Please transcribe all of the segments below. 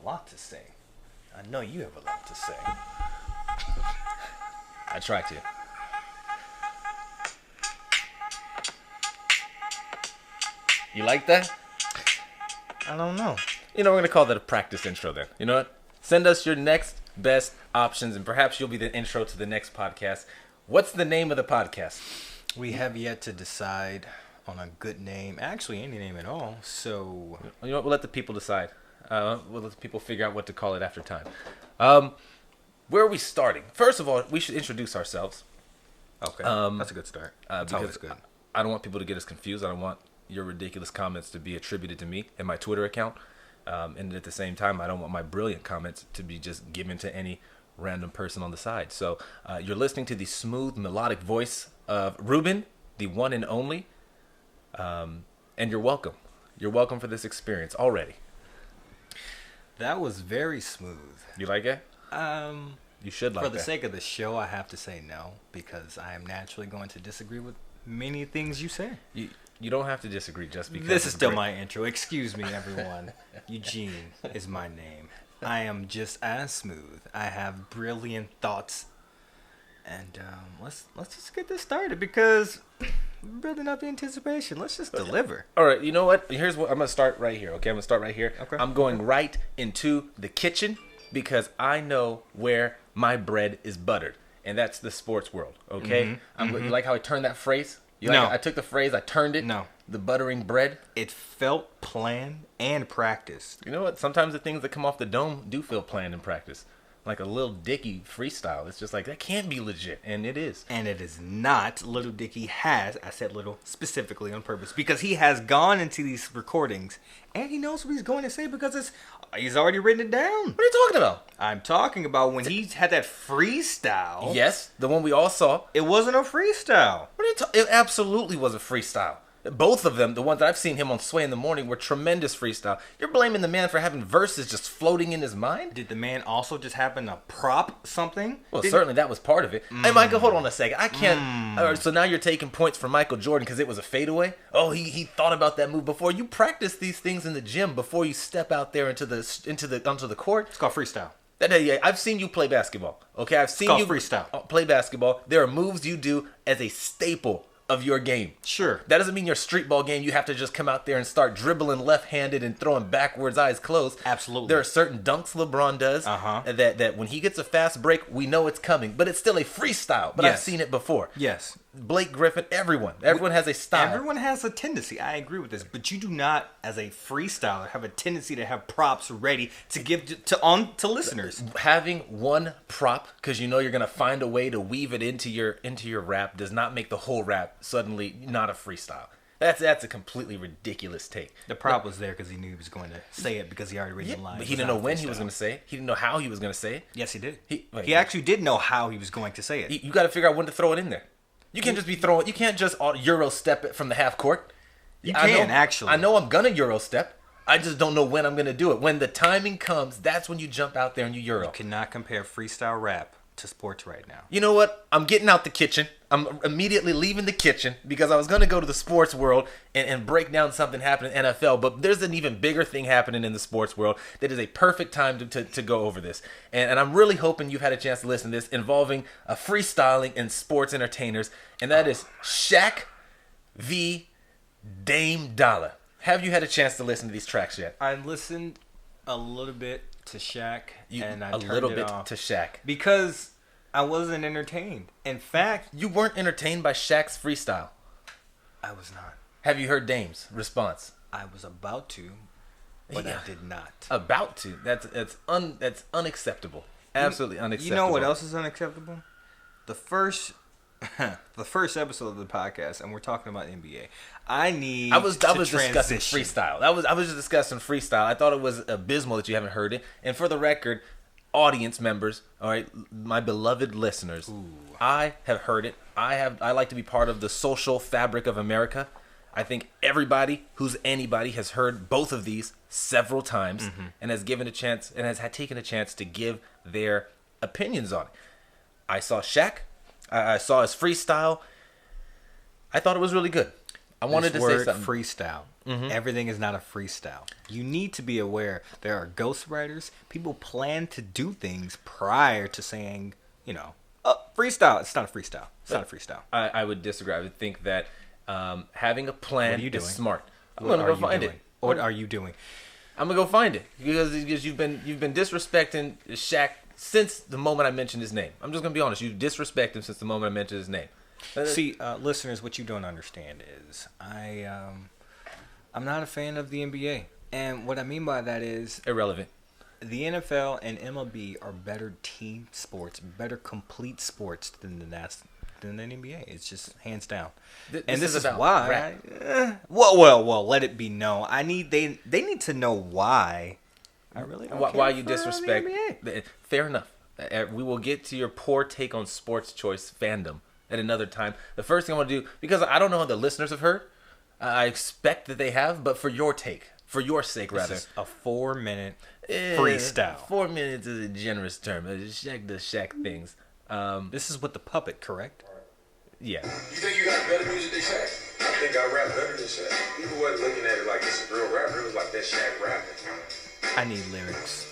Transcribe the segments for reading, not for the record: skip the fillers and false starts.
lot to say. I know you have a lot to say. I try to. You like that? I don't know. We're going to call that a practice intro then. You know what? Send us your next best options, and perhaps you'll be the intro to the next podcast. What's the name of the podcast? We have yet to decide on a good name. Actually, any name at all. So, You know what? We'll let the people decide. We'll let the people figure out what to call it after time. Where are we starting? First of all, we should introduce ourselves. okay. That's a good start. That's always Because good. I don't want people to get us confused. I don't want your ridiculous comments to be attributed to me and my Twitter account. And at the same time, I don't want my brilliant comments to be just given to any random person on the side. So you're listening to the smooth, melodic voice of Ruben, the one and only. And you're welcome. You're welcome for this experience already. That was very smooth. You like it? You should like it. For the sake of the show, I have to say no, because I am naturally going to disagree with many things you say. You don't have to disagree just because. This is still my intro. Excuse me, everyone. Eugene is my name. I am just as smooth. I have brilliant thoughts. And let's just get this started, because we're building up the anticipation. Let's just deliver. All right, you know what? Here's what I'm going to start right here, okay? I'm going to start right here. Okay. I'm going right into the kitchen because I know where my bread is buttered, and that's the sports world, okay? You like how I turned that phrase? You like No. how I took the phrase, I turned it? No. The buttering bread? It felt planned and practiced. You know what? Sometimes the things that come off the dome do feel planned in practice. Like a Lil Dicky freestyle. It's just like, that can't be legit, and it is. And it is not. Little Dicky has, I said little specifically on purpose, because he has gone into these recordings and he knows what he's going to say, because he's already written it down. What are you talking about? I'm talking about when he had that freestyle. Yes, the one we all saw. It wasn't a freestyle. What are you It absolutely was a freestyle. Both of them, the ones that I've seen him on Sway in the Morning, were tremendous freestyle. You're blaming the man for having verses just floating in his mind? Did the man also just happen to prop something? Well, certainly that was part of it. Hey, Michael, hold on a second. I can't. All right, so now you're taking points from Michael Jordan because it was a fadeaway? Oh, he thought about that move before. You practice these things in the gym before you step out there onto the court. It's called freestyle. Yeah, I've seen you play basketball. Okay, I've seen you freestyle. Play basketball. There are moves you do as a staple of your game. Sure. That doesn't mean your street ball game, you have to just come out there and start dribbling left-handed and throwing backwards, eyes closed. Absolutely. There are certain dunks LeBron does that when he gets a fast break, we know it's coming. But it's still a freestyle. But I've seen it before. Yes. Blake Griffin, everyone has a style. Everyone has a tendency. I agree with this. But you do not, as a freestyler, have a tendency to have props ready to give to listeners. Having one prop, because you know you're going to find a way to weave it into your rap, does not make the whole rap suddenly not a freestyle. That's a completely ridiculous take. The prop was there because he knew he was going to say it, because he already read the line. But he didn't know when he was going to say it. He didn't know how he was going to say it. Yes, he did. He actually did know how he was going to say it. You got to figure out when to throw it in there. You can't just be throwing. You can't just Euro step it from the half court. You can, actually. I know I'm gonna Euro step. I just don't know when I'm gonna do it. When the timing comes, that's when you jump out there and you Euro. You cannot compare freestyle rap to sports right now. You know what? I'm getting out the kitchen. I'm immediately leaving the kitchen because I was going to go to the sports world and break down something happening in NFL. But there's an even bigger thing happening in the sports world that is a perfect time to go over this. And I'm really hoping you've had a chance to listen to this, involving a freestyling and sports entertainers. And that is Shaq v. Dame Dollar. Have you had a chance to listen to these tracks yet? I listened a little bit to Shaq, and I turned it off. To Shaq. Because I wasn't entertained. In fact, you weren't entertained by Shaq's freestyle. I was not. Have you heard Dame's response? I was about to, but I did not. About to? That's unacceptable. Absolutely unacceptable. You know what else is unacceptable? The first episode of the podcast, and we're talking about NBA. I was discussing freestyle. I was just discussing freestyle. I thought it was abysmal that you haven't heard it. And for the record, audience members, all right, my beloved listeners, I have heard it. I like to be part of the social fabric of America. I think everybody who's anybody has heard both of these several times and has given a chance and has taken a chance to give their opinions on it. I saw Shaq. I saw his freestyle. I thought it was really good. I wanted to say something. Freestyle Everything is not a freestyle. You need to be aware there are ghostwriters. People plan to do things prior to saying, freestyle. It's not a freestyle. It's not a freestell. I would disagree. I would think that having a plan is smart. I'm What gonna go find it. What are you doing? I'm gonna go find it because you've been disrespecting Shaq since the moment I mentioned his name. I'm just gonna be honest. You disrespect him since the moment I mentioned his name. See, listeners, what you don't understand is I'm not a fan of the NBA, and what I mean by that is irrelevant. The NFL and MLB are better team sports, better complete sports than the NBA. It's just hands down. And this is why. Well, let it be known. They need to know why. I really don't care why you for disrespect. the NBA. Fair enough. We will get to your poor take on sports choice fandom at another time. The first thing I want to do, because I don't know how the listeners have heard, I expect that they have, but for your take, for your sake, rather. This is a 4-minute freestyle. 4 minutes is a generous term. Shaq does Shaq things. This is with the puppet, correct? Yeah. You think you got better music than Shaq? I think I rap better than Shaq. People wasn't looking at it like this is real rapper. It was like that Shaq rapping. I need lyrics.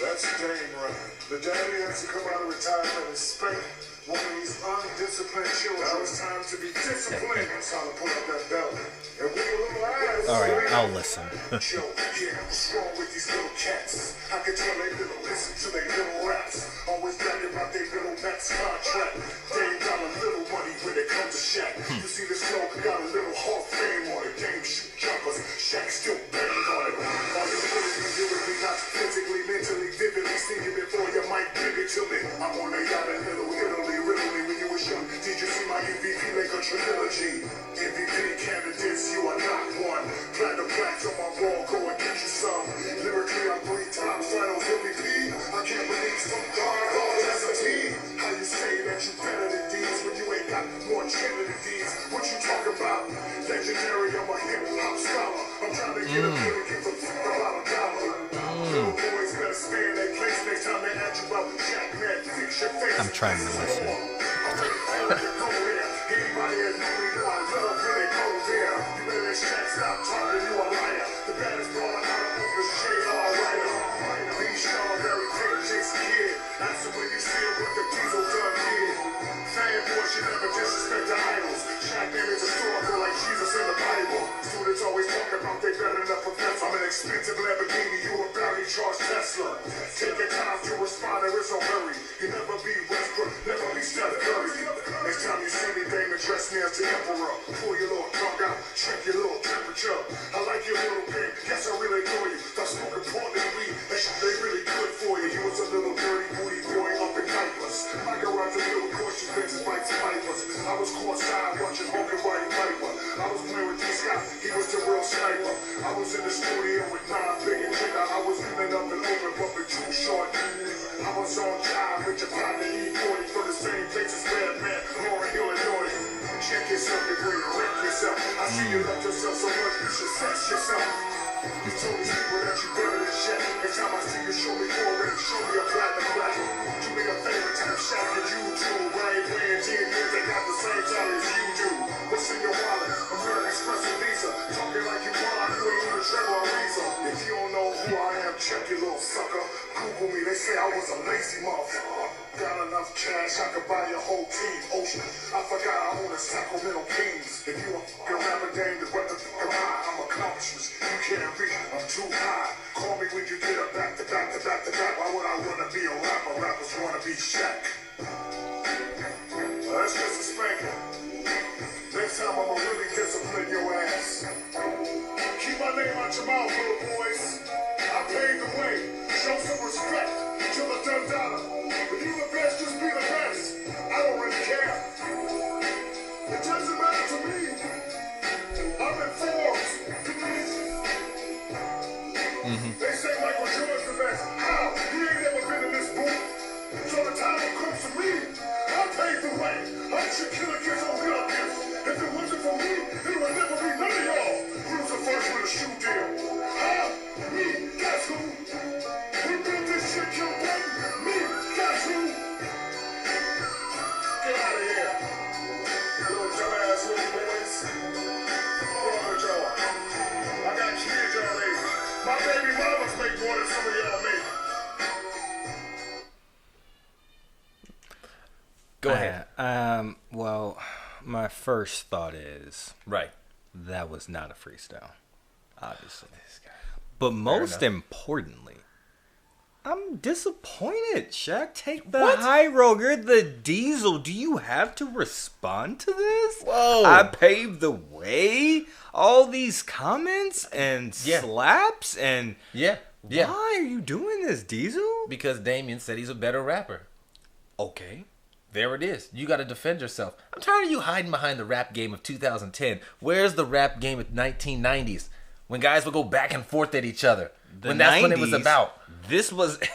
That's Dame running. The daddy has to come out of retirement and spank one of these undisciplined children. Now it's time to be disciplined. It's time to pull up that belt and wiggle little eyes. All right, I'll listen. Yo, yeah, what's wrong with these little cats? I can tell they little listen to they little raps. Always bragging about their little max contract. They ain't got a little money when it comes to Shaq. You see this flow got a little Hall of Fame on it. Game shoot jumpers. Shaq still bang on it. All you really can do is be not physically, mentally, vividly see you before you might give it to me. I'm on a yacht in Little Italy, riddle me when you was young. Did you see my MVP make a trilogy? MVP candidates, you are not one. Platinum plaques on my wall, go and get you some. Lyrically, I'm 3 times finals MVP. I can't believe some God as a team. How you say that you better than these when you ain't got more training than these? What you talking about? Legendary, I'm a hip hop scholar. I'm trying to get a million from $1. Little boys better stay in their place next time they ask you about Shaq, man, fix your face. I'm trying to listen. Anybody that knew me know I love when they go there. You better let Shaq stop talking, you a liar. The baddest baller out of Oakland's J.R. Ryder. These strawberry fake Jason Kidd. That's when you see him with the diesel done here. Fanboys should never disrespect the idols. Shaq name is historical like Jesus in the Bible. Students always talk about they better than a professor. I'm an expensive Lamborghini, you a bounty charge Tesla. Take your time to respond, there is no hurry. You never be Westbrook, never be Steph Curry. Next time you see me, Dame, address me as the emperor. Pull your little tongue out, check your little temperature. I like your little game, guess I really adore you. Stop smoking porn and weed, that shit they really good for you. You was a little dirty booty boy up in diapers. My garage a little cautious bitches, bikes and vipers. I was caught side watching Hogan White Viper. I was playing with D-Scott, he was the real sniper. I was in the studio with 9 big and Jigga. I was feeling up and open, but with Too Short. I was on time with your partner E40 for the same place as Redman, Laura Hill and Norty. Check yourself before you wreck yourself. I see you love yourself so much, you should sex yourself. You told these people that you better than Shaq. Next time I see you, show me forward and show me a platinum black. Do me a favor, type Shaq and YouTube. I ain't playing 10 years, they got the same talent as you do. What's in your wallet? American Express and Visa. Talking like you want, you ain't even Trevor Ariza. If you don't know who I am, check your little sucker. Google me, they say I was a lazy motherfucker. Got enough cash, I could buy your whole team. Ocean, I forgot I own a Sacramento Kings. If you a fucking rapper game, then what the fuck am I? I'm accomplishments. You can't reach, I'm too high. Call me when you get up back to back to back to back. Why would I wanna be a rapper? Rappers wanna be Shaq. That's just a spanking. Next time I'ma really discipline your ass. Keep my name out your mouth, little boys. I paved the way. Show some respect to the done dollar. If you the best, just be the best. I don't really care. It doesn't matter to me. I'm in Forbes. They say Michael Jordan's the best. How? He ain't never been in this booth. So the time will come to me. I paved the way. I'm Shaquille O'Neal's on real gifts. If it wasn't for me, it would never be none of y'all. Who's the first with a shoe deal? Huh? Me. Guess who? Who did this shit, kill baby? Me. Guess who? Get out of here. Little dumbass little boys. What's wrong with y'all? Go ahead. Well, my first thought is Right. that was not a freestyle, obviously. This guy. But most enough. importantly, I'm disappointed. Shaq, take the What? high road. You're the Diesel. Do you have to respond to this? Whoa. I paved the way. All these comments and Yeah. slaps and Yeah. Yeah. why are you doing this, Diesel? Because Damien said he's a better rapper. Okay. There it is. You got to defend yourself. I'm tired of you hiding behind the rap game of 2010. Where's the rap game of 1990s when guys would go back and forth at each other? When that's what it was 90s, about.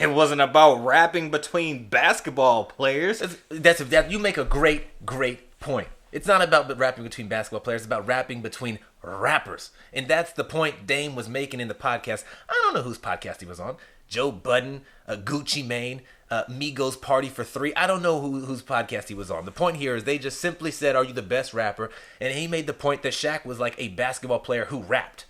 It wasn't about rapping between basketball players. That you make a great point. It's not about rapping between basketball players. It's about rapping between rappers, and that's the point Dame was making in the podcast. I don't know whose podcast he was on. Joe Budden, Gucci Mane, Migos Party for Three. I don't know whose podcast he was on. The point here is they just simply said, "Are you the best rapper?" And he made the point that Shaq was like a basketball player who rapped.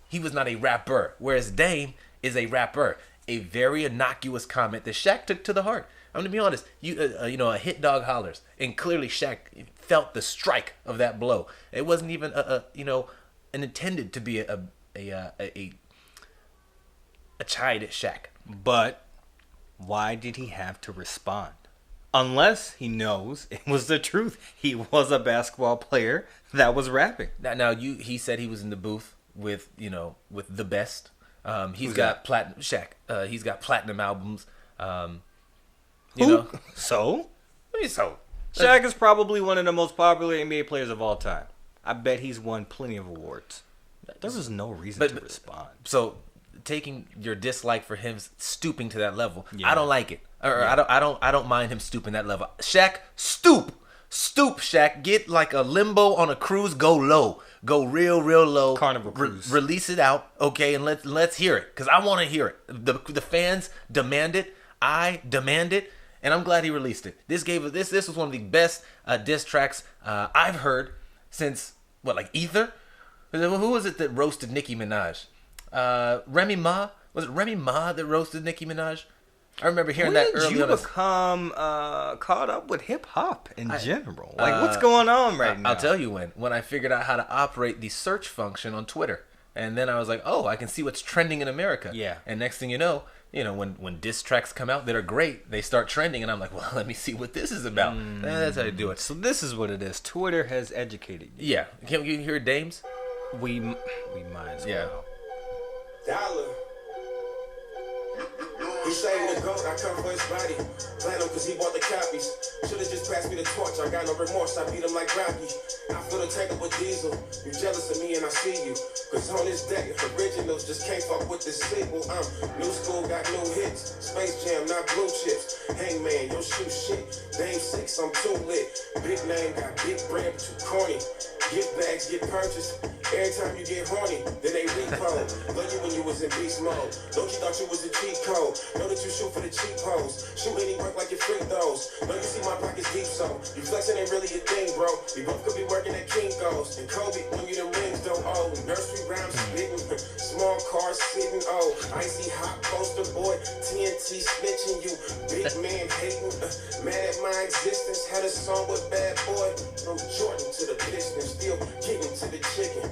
He was not a rapper, whereas Dame is a rapper. A very innocuous comment that Shaq took to the heart. I'm gonna be honest. A hit dog hollers, and clearly Shaq felt the strike of that blow. It wasn't even an intended to be a chide at Shaq. But why did he have to respond? Unless he knows it was the truth. He was a basketball player that was rapping. Now he said he was in the booth with the best. He's Who's got that? platinum Shaq. He's got platinum albums. So? So Shaq is probably one of the most popular NBA players of all time. I bet he's won plenty of awards. There was no reason to respond. So taking your dislike for him stooping to that level, Yeah. I don't like it. Or I don't mind him stooping that level. Shaq, stoop, Shaq. Get like a limbo on a cruise. Go low. Go real low. Carnival cruise. Release it out, okay, and let's hear it, because I want to hear it. The fans demand it. I demand it, and I'm glad he released it. This was one of the best diss tracks I've heard since Ether. Who was it that roasted Nicki Minaj? Remy Ma. Was it Remy Ma that roasted Nicki Minaj? I remember hearing that early When on. did you become caught up with hip hop in general? What's going on right now? I'll tell you when I figured out how to operate the search function on Twitter. And then I was like, oh, I can see what's trending in America. Yeah. And next thing you know, when diss tracks come out that are great, they start trending. And I'm like, well, let me see what this is about. That's how you do it. So this is what it is. Twitter has educated you. Yeah. Can you hear Dames? We might as well. Yeah. Dollar. He saying the goat, I come for his body. Plan him cause he bought the copies. Should've just passed me the torch, I got no remorse, I beat him like Rocky. I feel the tank up with Diesel. You jealous of me and I see you. Cause on this deck, originals just can't fuck with this sequel. New school got new hits. Space Jam, not blue chips. Hangman, your shoe shit. Dame 6, I'm too lit. Big name, got big brand, but you corny. Gift bags get purchased. Every time you get horny, then they repo. Love you when you was in beast mode. Don't you thought you was a cheat code? Know that you shoot for the cheap hoes. Shoot any work like your free throws. Know you see my pockets deep, so you flexing ain't really a thing, bro. We both could be working at Kinko's. And Kobe, when you them rings don't owe. Nursery rhymes spitting. Small cars sitting, oh. Icy hot poster boy. TNT snitching you. Big man hating. Mad at my existence. Had a song with Bad Boy. From Jordan to the Pistons. Still getting to the chicken.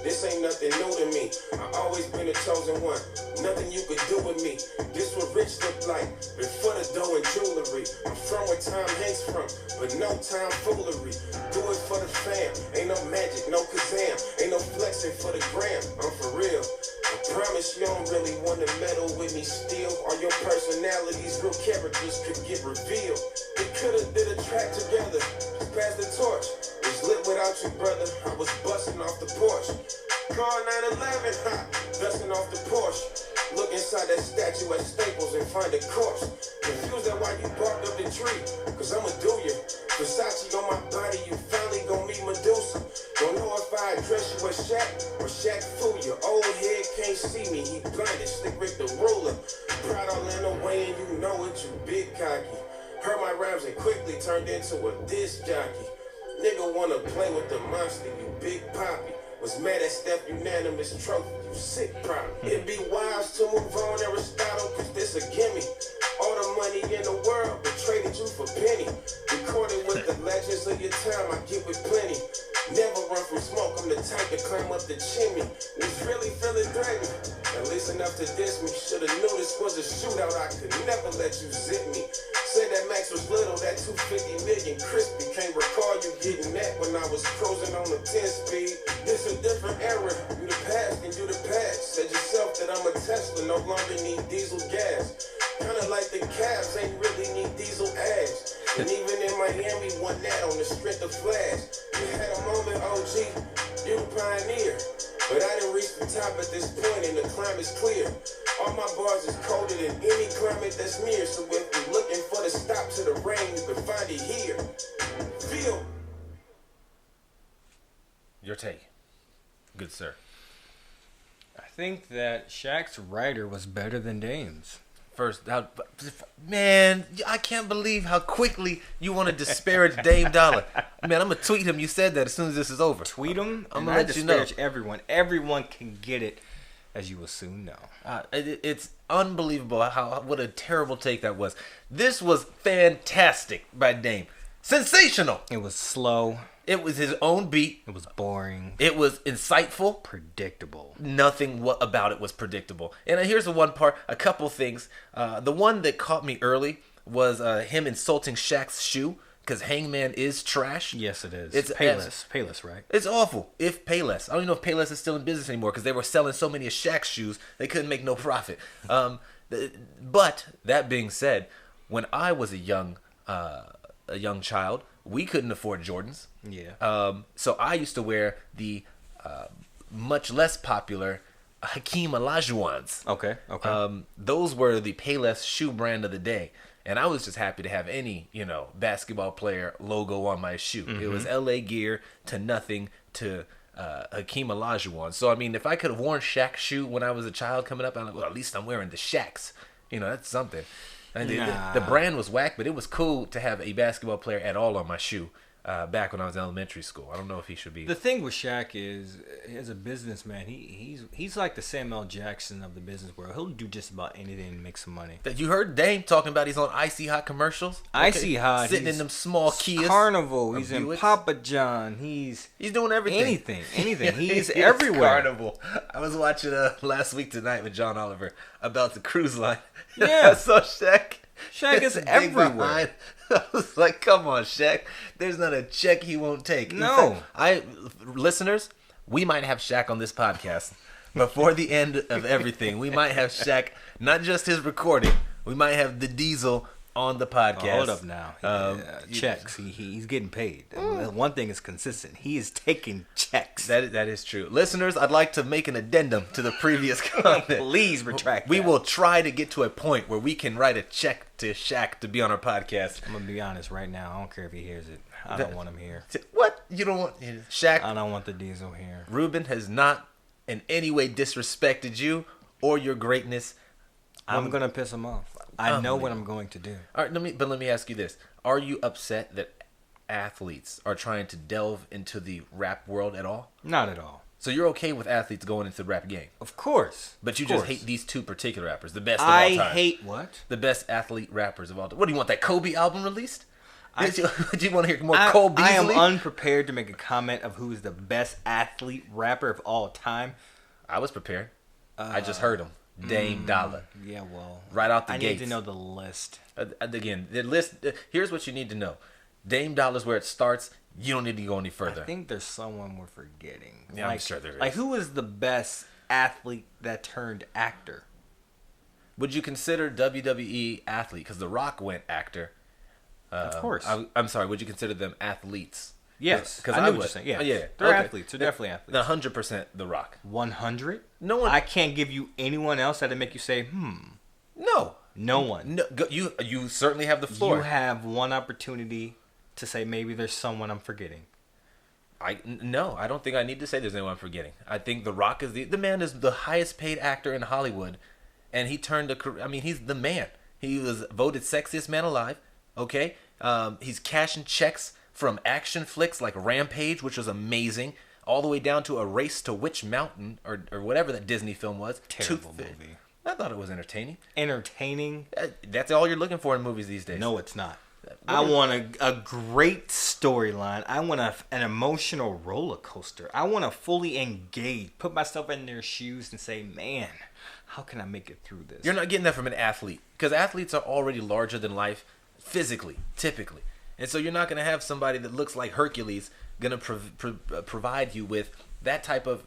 This ain't nothing new to me. I always been a chosen one. Nothing you could do with me. This what rich look like. Before the dough and jewelry. I'm from where Tom Hanks from, but no time foolery. Do it for the fam. Ain't no magic, no Kazam. Ain't no flexing for the gram. I'm for real. I promise you don't really want to meddle with me still. All your personalities, real characters could get revealed. We could've did a track together. Just pass the torch. Was lit without you, brother. I was busting off the porch. Car 911, hot, dusting off the Porsche. Look inside that statue at Staples and find a corpse. Confused at why you barked up the tree, cause I'ma do you. Versace on my body, you finally gon' meet Medusa. Don't know if I address you as Shaq or Shaq fool you. Old head can't see me, he blinded, Slick Rick the ruler. Proud all in the way and you know it, you big cocky. Heard my rhymes and quickly turned into a disc jockey. Nigga wanna play with the monster, you big poppy. Was mad at Steph unanimous trophy, you sick prop. It'd be wise to move on, Aristotle, cause this a gimme. All the money in the world, but traded you for penny. Recorded with Should've knew this was a shootout, I could never let you zip me. Say that Max was little, that 250 million crispy. Can't recall you getting that when I was cruising on the 10 speed. This a different era, you the past and you the past. Said yourself that I'm a Tesla, no longer need diesel gas. Kinda like the Cavs, ain't really need diesel ads. And even in Miami, won that on the strength of Flash. You had a moment, OG, you the pioneer. But I didn't reach the top at this point and the climate's clear. All my bars is colder than any climate that's near. So if you're looking for the stop to the rain, you can find it here. Feel. Your take, good sir. I think that Shaq's writer was better than Dame's. First, man, I can't believe how quickly you want to disparage Dame Dollar. Man, I'm gonna tweet him. You said that as soon as this is over. Tweet him. I'm gonna let you know. Everyone. Everyone can get it, as you will soon know. It's unbelievable what a terrible take that was. This was fantastic by Dame. Sensational. It was slow. It was his own beat. It was boring. It was insightful. Predictable. Nothing about it was predictable. And here's the one part, a couple things. The one that caught me early was him insulting Shaq's shoe, because Hangman is trash. Yes, it is. It's Payless. Payless, right? It's awful. If Payless. I don't even know if Payless is still in business anymore, because they were selling so many of Shaq's shoes, they couldn't make no profit. But that being said, when I was a young child, we couldn't afford Jordans. Yeah. So I used to wear the much less popular Hakeem Olajuwons. Okay. Those were the Payless shoe brand of the day. And I was just happy to have any, basketball player logo on my shoe. Mm-hmm. It was LA Gear to nothing to Hakeem Olajuwon. So, I mean, if I could have worn Shaq's shoe when I was a child coming up, I'm like, well, at least I'm wearing the Shaq's. That's something. And the brand was whack, but it was cool to have a basketball player at all on my shoe back when I was in elementary school. I don't know if he should be. The thing with Shaq is, as a businessman, he's like the Samuel Jackson of the business world. He'll do just about anything to make some money. That you heard Dame talking about he's on Icy Hot commercials? Icy Hot. Sitting in them small Kias. Carnival. He's in Papa John. He's doing everything. Anything. He's everywhere. Carnival. I was watching last week tonight with John Oliver about the cruise line. Yeah. I saw Shaq. Shaq is everywhere. I was like, come on, Shaq. There's not a check he won't take. No. Listeners, we might have Shaq on this podcast. Before the end of everything, we might have Shaq, not just his recording, we might have the Diesel on the podcast. Hold up now. Checks. He's getting paid. One thing is consistent. He is taking checks. That is true. Listeners, I'd like to make an addendum to the previous comment. Please retract We that. will try to get to a point where we can write a check to Shaq to be on our podcast. I'm going to be honest right now. I don't care if he hears it. I don't want him here. What? You don't want Shaq? I don't want the Diesel here. Ruben has not in any way disrespected you or your greatness. I'm going to piss him off. I know what I'm going to do. All right, let me ask you this. Are you upset that athletes are trying to delve into the rap world at all? Not at all. So you're okay with athletes going into the rap game? Of course. But you just hate these two particular rappers, the best of all all time. I hate what? The best athlete rappers of all time. What do you want, that Kobe album released? Do you want to hear more Cole Beasley? I am unprepared to make a comment of who is the best athlete rapper of all time. I was prepared. I just heard him. Dame Dollar. Yeah, well. Right out the gates. I need to know the list. Again, the list. Here's what you need to know. Dame Dollar's where it starts. You don't need to go any further. I think there's someone we're forgetting. Yeah, I'm sure there is. Like, who is the best athlete that turned actor? Would you consider WWE athlete? Because The Rock went actor. Of course. I'm sorry. Would you consider them athletes? Yes, because I know what you're saying. Yeah, they're athletes. They're definitely athletes. 100% The Rock. 100? No one. I can't give you anyone else that'd make you say, No. No one. No. You certainly have the floor. You have one opportunity to say maybe there's someone I'm forgetting. No, I don't think I need to say there's anyone I'm forgetting. I think The Rock is the man is the highest paid actor in Hollywood, and he turned he's the man. He was voted sexiest man alive. Okay, he's cashing checks from action flicks like Rampage, which was amazing, all the way down to A Race to Witch Mountain or whatever that Disney film was. Terrible movie. I thought it was entertaining. Entertaining? That's all you're looking for in movies these days. No, it's not. I want a great storyline. I want an emotional roller coaster. I want to fully engage, put myself in their shoes and say, man, how can I make it through this? You're not getting that from an athlete because athletes are already larger than life physically, typically. And so you're not going to have somebody that looks like Hercules going to provide you with that type of,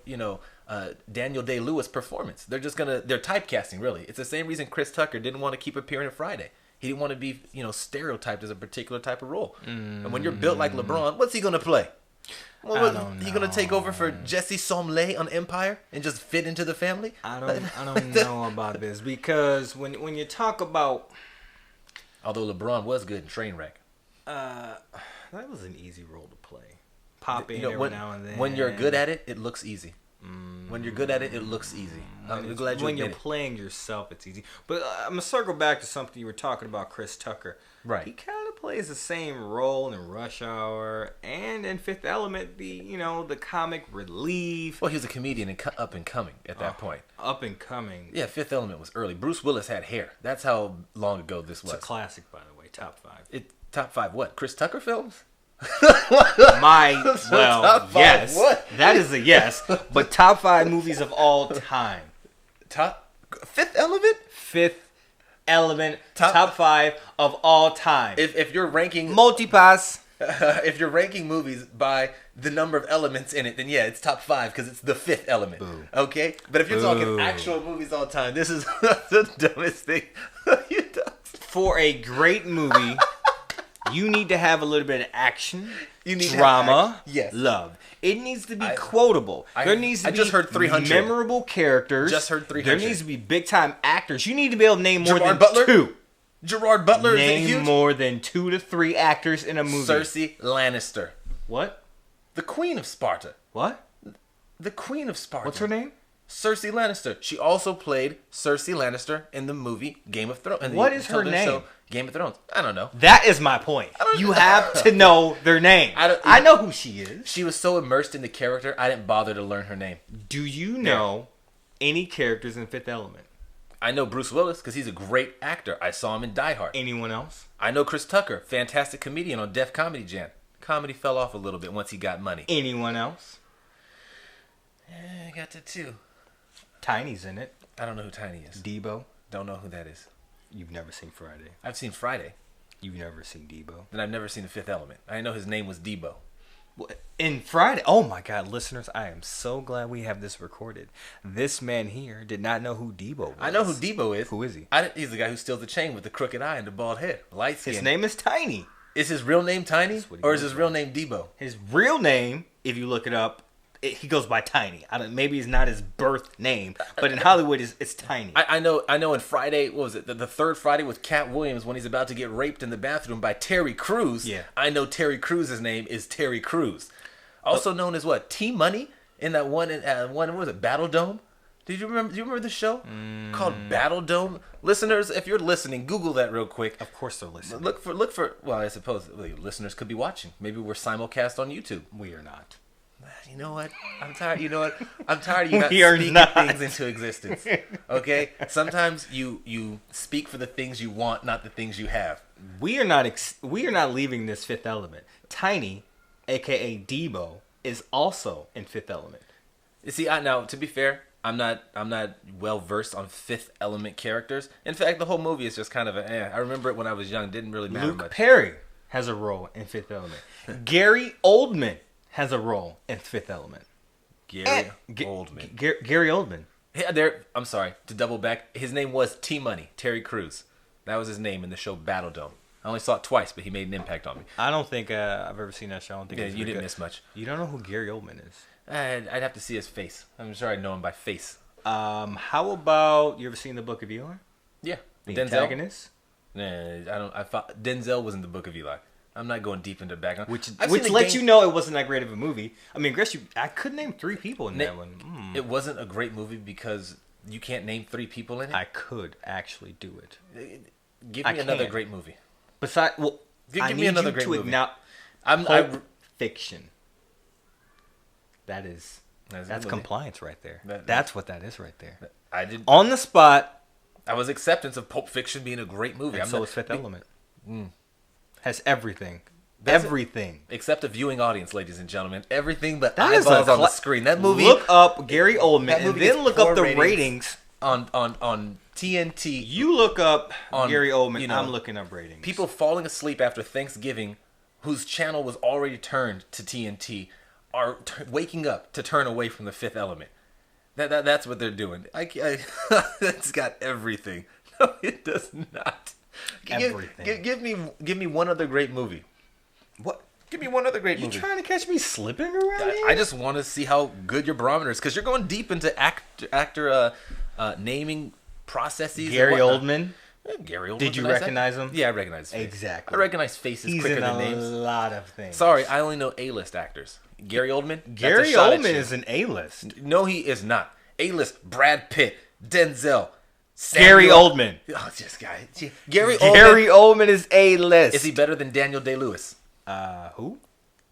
Daniel Day-Lewis performance. They're typecasting, really. It's the same reason Chris Tucker didn't want to keep appearing on Friday. He didn't want to be, stereotyped as a particular type of role. And when you're built like LeBron, what's he going to play? I don't He going to take over for Jesse Somlay on Empire and just fit into the family? I don't know about this because when you talk about, although LeBron was good in Trainwreck. that was an easy role to play. Pop in every when, now and then. When you're good at it, it looks easy. When you're good at it, it looks easy. I'm glad you when admit you're it. playing yourself, it's easy. But I'm gonna circle back to something you were talking about, Chris Tucker. Right. He kind of plays the same role in Rush Hour and in Fifth Element. The comic relief. Well, he was a comedian and up and coming at that point. Up and coming. Yeah, Fifth Element was early. Bruce Willis had hair. That's how long ago this was. It's a classic, by the way. Top 5. Top 5 what? Chris Tucker films? Well, Top 5 yes. what? That is a yes. But top 5 movies of all time. Fifth Element? Fifth Element. Top 5 of all time. If you're ranking Multipass. if you're ranking movies by the number of elements in it, then yeah, it's top 5 because it's the fifth element. Boo. Okay? But if you're talking Boo. actual movies all time, this is the dumbest thing. For a great movie, you need to have a little bit of action, You need to have drama, action. Yes. love. It needs to be quotable. There needs to I be just heard 300. memorable characters. Just heard 300. There needs to be big-time actors. You need to be able to name more Gerard than Butler? 2. Gerard Butler is Name huge. more than 2 to 3 actors in a movie. Cersei Lannister. What? The Queen of Sparta. What? The Queen of Sparta. What's her name? Cersei Lannister. She also played Cersei Lannister in the movie Game of Thrones. What is her name? Game of Thrones. I don't know. That is my point. You have to know their name. I know who she is. She was so immersed in the character, I didn't bother to learn her name. Do you know any characters in Fifth Element? I know Bruce Willis because he's a great actor. I saw him in Die Hard. Anyone else? I know Chris Tucker, fantastic comedian on Def Comedy Jam. Comedy fell off a little bit once he got money. Anyone else? I got to 2. Tiny's in it. I don't know who Tiny is. Debo. Don't know who that is. You've never seen Friday. I've seen Friday. You've never seen Debo. Then I've never seen The Fifth Element. I know his name was Debo. In Friday, oh my God, listeners, I am so glad we have this recorded. This man here did not know who Debo was. I know who Debo is. Who is he? He's the guy who steals the chain with the crooked eye and the bald head. Light skin. His name is Tiny. Is his real name Tiny? what he Or is goes his real name Debo? His real name, if you look it up, he goes by Tiny. Maybe it's not his birth name, but in Hollywood, it's Tiny. I know in Friday, what was it? The third Friday with Cat Williams when he's about to get raped in the bathroom by Terry Crews. Yeah. I know Terry Crews' name is Terry Crews. Also known as what? T-Money in that one, what was it? Battle Dome? Do you remember the show? Called Battle Dome? Listeners, if you're listening, Google that real quick. Of course they're listening. Look for, well, I suppose listeners could be watching. Maybe we're simulcast on YouTube. We are not. You know what? I'm tired. You know what? I'm tired of you not We are speaking not. things into existence. Okay? Sometimes you speak for the things you want, not the things you have. We are not leaving this Fifth Element. Tiny, aka Debo, is also in Fifth Element. You see, now to be fair, I'm not well versed on Fifth Element characters. In fact, the whole movie is just kind of I remember it when I was young. Didn't really matter Luke much. Perry has a role in Fifth Element. Gary Oldman has a role in Fifth Element. Gary Oldman. Gary Oldman. Yeah, I'm sorry to double back. His name was T-Money, Terry Crews. That was his name in the show Battle Dome. I only saw it twice, but he made an impact on me. I don't think I've ever seen that show. I don't think Yeah, you didn't miss much. You don't know who Gary Oldman is. I'd have to see his face. I'm sure I'd know him by face. How about you ever seen the Book of Eli? Yeah, The Denzel. antagonist, I thought Denzel was in the Book of Eli. I'm not going deep into background. which I've seen the lets game- you know it wasn't that great of a movie. I mean, I could name 3 people in that one. It wasn't a great movie because you can't name 3 people in it. I could actually do it. Give I me another can't. great movie. Besides, Give I me need another you great to movie. acknowledge I'm Fiction. That's movie. compliance right there. That's That's what that is right there. I did. On the spot, I was acceptance of Pulp Fiction being a great movie. and so is Fifth Element. Mm. Has everything. That's everything. Except a viewing audience, ladies and gentlemen. Everything but That is eyeballs a on the screen. That movie. Look up Gary Oldman That and movie then gets look up poor the ratings. ratings on TNT. You look up On, Gary Oldman. you know, I'm looking up ratings. People falling asleep after Thanksgiving, whose channel was already turned to TNT, are waking up to turn away from The Fifth Element. That's what they're doing. That's got everything. No, it does not. Everything. Give me one other great movie. What? Give me one other great You movie. trying to catch me slipping around here? I just want to see how good your barometer is, because you're going deep into actor naming processes. Gary and whatnot. Oldman. Gary Oldman. Did you recognize him? Yeah, I recognize his face. Exactly. I recognize faces He's quicker in than a names. lot of things. Sorry, I only know A-list actors. Gary Oldman? That's a Gary shot at Oldman you. is an A-list. No, he is not. A-list, Brad Pitt, Denzel, Gary Samuel- Oldman. Oh, this guy. Gary Gary Oldman. Oldman is A-list. Is he better than Daniel Day-Lewis? Who?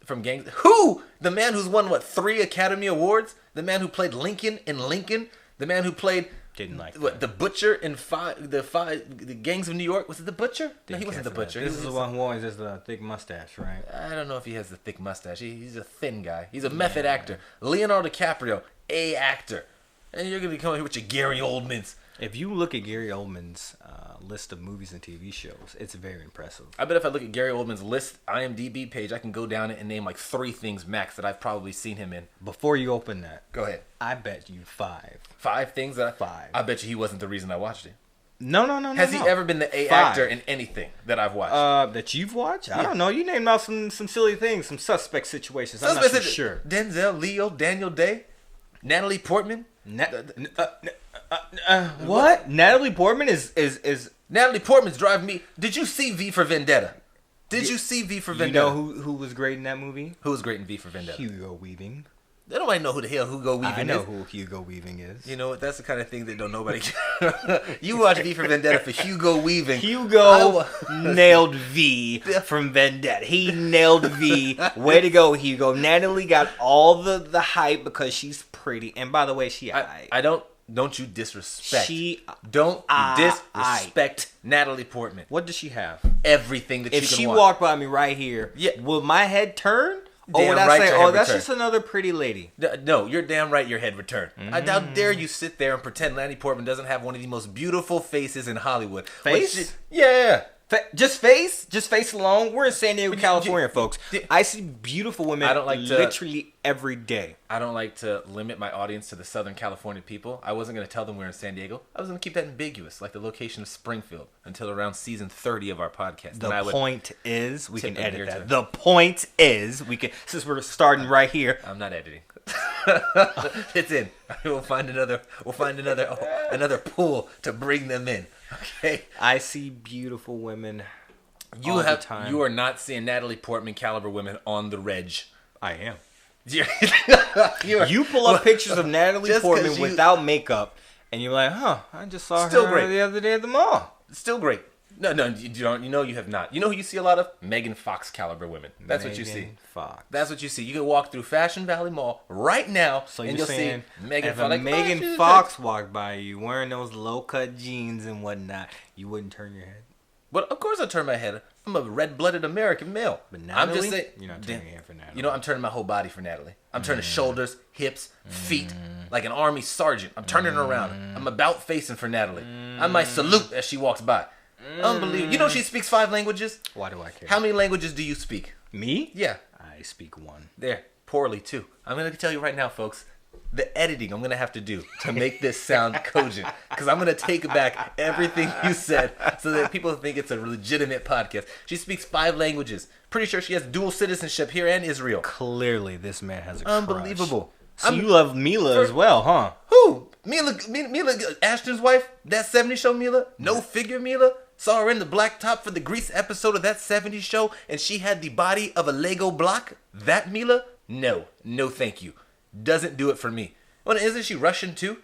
From Gangs. Who? The man who's won, 3 Academy Awards? The man who played Lincoln in Lincoln? The man who played... Didn't like what, the Butcher in the Gangs of New York? Was it the Butcher? No, he wasn't the Butcher. This is the one who always has the thick mustache, right? I don't know if he has the thick mustache. He's a thin guy. He's a method actor. Leonardo DiCaprio, a actor. And you're going to be coming here with your Gary Oldmans. If you look at Gary Oldman's list of movies and TV shows, it's very impressive. I bet if I look at Gary Oldman's list IMDb page, I can go down it and name 3 things max that I've probably seen him in. Before you open that, Go ahead. I bet you 5. 5 things that 5. I bet you he wasn't the reason I watched it. No. Has he ever been the A 5. actor in anything that I've watched? That you've watched? I don't know. You named out some silly things, some suspect situations. I'm not Suspect so sure. Denzel, Leo, Daniel Day, Natalie Portman. What? Natalie Portman is Natalie Portman's driving me. Did you see V for Vendetta? Did you see V for you Vendetta? know who was great in that movie? Who was great in V for Vendetta? Hugo Weaving. Nobody know who the hell Hugo Weaving I know is. who Hugo Weaving is. You know what? That's the kind of thing that don't nobody. You watch V for Vendetta for Hugo Weaving. Hugo nailed V from Vendetta. He nailed V. Way to go, Hugo. Natalie got all the hype because she's pretty. And by the way, I don't you disrespect. Don't I- disrespect Natalie Portman. What does she have? Everything that If you can she want. walked by me right here, Yeah. will my head turn? Or Damn would I right say, your oh, head that's return. just another pretty lady? No, you're damn right your head returned. How dare you sit there and pretend Natalie Portman doesn't have one of the most beautiful faces in Hollywood. Face? Yeah. Just face alone. We're in San Diego, California, folks. d- I see beautiful women I don't like to- literally every day. I don't like to limit my audience to the Southern California people. I wasn't going to tell them we're in San Diego. I was going to keep that ambiguous, like the location of Springfield, until around season 30 of our podcast. The Then I would- point is, we take can a edit beer that. to- The point is, we can, since we're starting right here. I'm not editing. It's in. We'll find another pool to bring them in. Okay. I see beautiful women You all have the time. you are not seeing Natalie Portman caliber women on the reg. I am. You pull up pictures of Natalie Just 'cause Portman you- without makeup, and you're like, huh, I just saw Still her great. the other day at the mall. Still great. No, you don't. You know you have not. You know who you see a lot of? Megan Fox caliber women. That's what you see. Megan Fox. That's what you see. You can walk through Fashion Valley Mall right now, So and you're you'll saying see Megan if Fox. a Like, Megan she's Fox walked by you wearing those low-cut jeans and whatnot, you wouldn't turn your head? But of course I turn my head. I'm a red-blooded American male. But I'm Natalie, just saying. you're not turning your head for Natalie. You know, I'm turning my whole body for Natalie. I'm turning shoulders, hips, feet, like an army sergeant. I'm turning her around. I'm about facing for Natalie. I might salute as she walks by. Unbelievable. You know she speaks 5 languages? Why do I care? How many languages do you speak? Me? Yeah. I speak one. There. Poorly, too. I'm going to tell you right now, folks. The editing I'm going to have to do to make this sound cogent. Because I'm going to take back everything you said so that people think it's a legitimate podcast. She speaks 5 languages. Pretty sure she has dual citizenship here and Israel. Clearly, this man has a crush. Unbelievable. So you love Mila as well, huh? Who? Mila Ashton's wife? That 70s show Mila? No figure Mila? Saw her in the black top for the Grease episode of that 70s show and she had the body of a Lego block? That Mila? No. No thank you. Doesn't do it for me. Well, isn't she Russian too?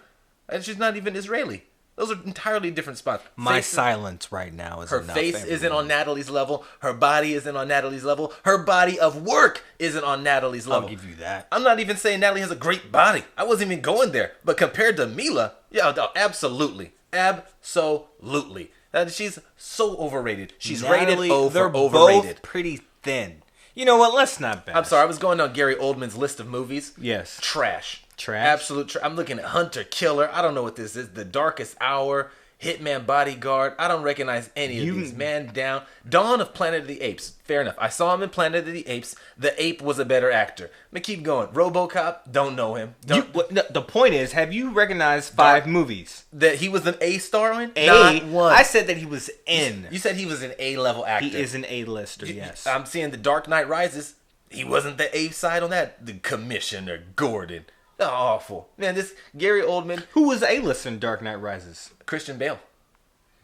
And she's not even Israeli. Those are entirely different spots. My Face- silence right now is Her enough, face everyone. isn't on Natalie's level. Her body isn't on Natalie's level. Her body of work isn't on Natalie's level. I'll give you that. I'm not even saying Natalie has a great body. I wasn't even going there. But compared to Mila, yeah, no, absolutely. Absolutely. She's so overrated. She's Natalie, rated O they're for overrated. both pretty thin. You know what? Let's not bash. I'm sorry. I was going down Gary Oldman's list of movies. Yes. Trash. Trash. Absolute. I'm looking at Hunter Killer. I don't know what this is. The Darkest Hour. Hitman Bodyguard. I don't recognize any of these. Man Down. Dawn of Planet of the Apes. Fair enough. I saw him in Planet of the Apes. The ape was a better actor. I'm gonna keep going. RoboCop. Don't know him. The point is, have you recognized 5 movies? That he was an A star in? A. Not one. I said that he was in. You said he was an A-level actor. He is an A-lister, yes. I'm seeing The Dark Knight Rises. He wasn't the A side on that. The Commissioner Gordon. Awful. Man, this Gary Oldman. Who was A-lister in Dark Knight Rises? Christian Bale.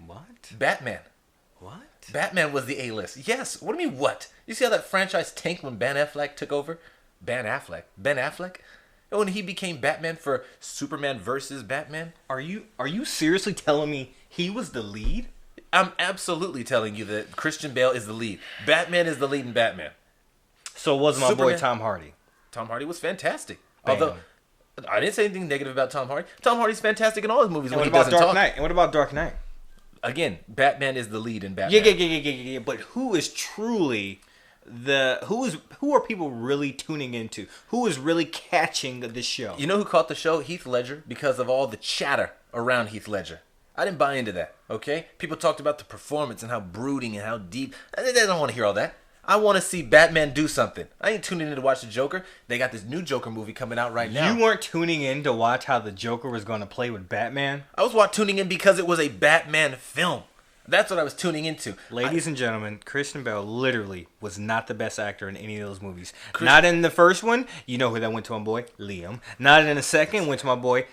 What? Batman. What? Batman was the A-list. Yes. What do you mean, what? You see how that franchise tanked when Ben Affleck took over? Ben Affleck? And when he became Batman for Superman versus Batman? Are you seriously telling me he was the lead? I'm absolutely telling you that Christian Bale is the lead. Batman is the lead in Batman. So it was my Superman. boy Tom Hardy. Tom Hardy was fantastic. Bam. Although, I didn't say anything negative about Tom Hardy. Tom Hardy's fantastic in all his movies And when what he about doesn't Dark talk. Knight? And what about Dark Knight? Again, Batman is the lead in Batman. Yeah. But who is truly who are people really tuning into? Who is really catching this show? You know who caught the show? Heath Ledger, because of all the chatter around Heath Ledger. I didn't buy into that, okay? People talked about the performance and how brooding and how deep. They don't want to hear all that. I want to see Batman do something. I ain't tuning in to watch the Joker. They got this new Joker movie coming out right now. You weren't tuning in to watch how the Joker was going to play with Batman? I was tuning in because it was a Batman film. That's what I was tuning into. Ladies and gentlemen, Christian Bale literally was not the best actor in any of those movies. Not in the first one. You know who that went to, my boy? Liam. Not in the second. Went to my boy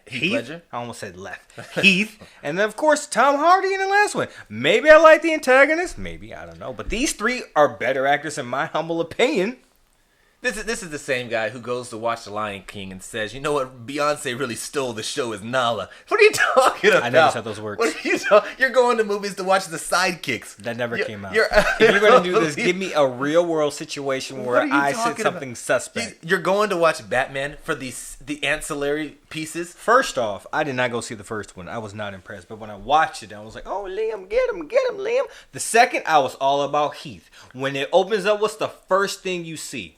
Heath Ledger? I almost said left. Heath. And then, of course, Tom Hardy in the last one. Maybe I like the antagonist. Maybe. I don't know. But these 3 are better actors in my humble opinion. This is the same guy who goes to watch The Lion King and says, you know what Beyonce really stole the show is Nala. What are you talking about? I never said those words. What are you You're going to movies to watch The Sidekicks. That never came out. If If you're going to do this, give me a real world situation where I said something about? suspect. You're going to watch Batman for the ancillary pieces? First off, I did not go see the first one. I was not impressed. But when I watched it, I was like, oh, Liam, get him, Liam. The second, I was all about Heath. When it opens up, what's the first thing you see?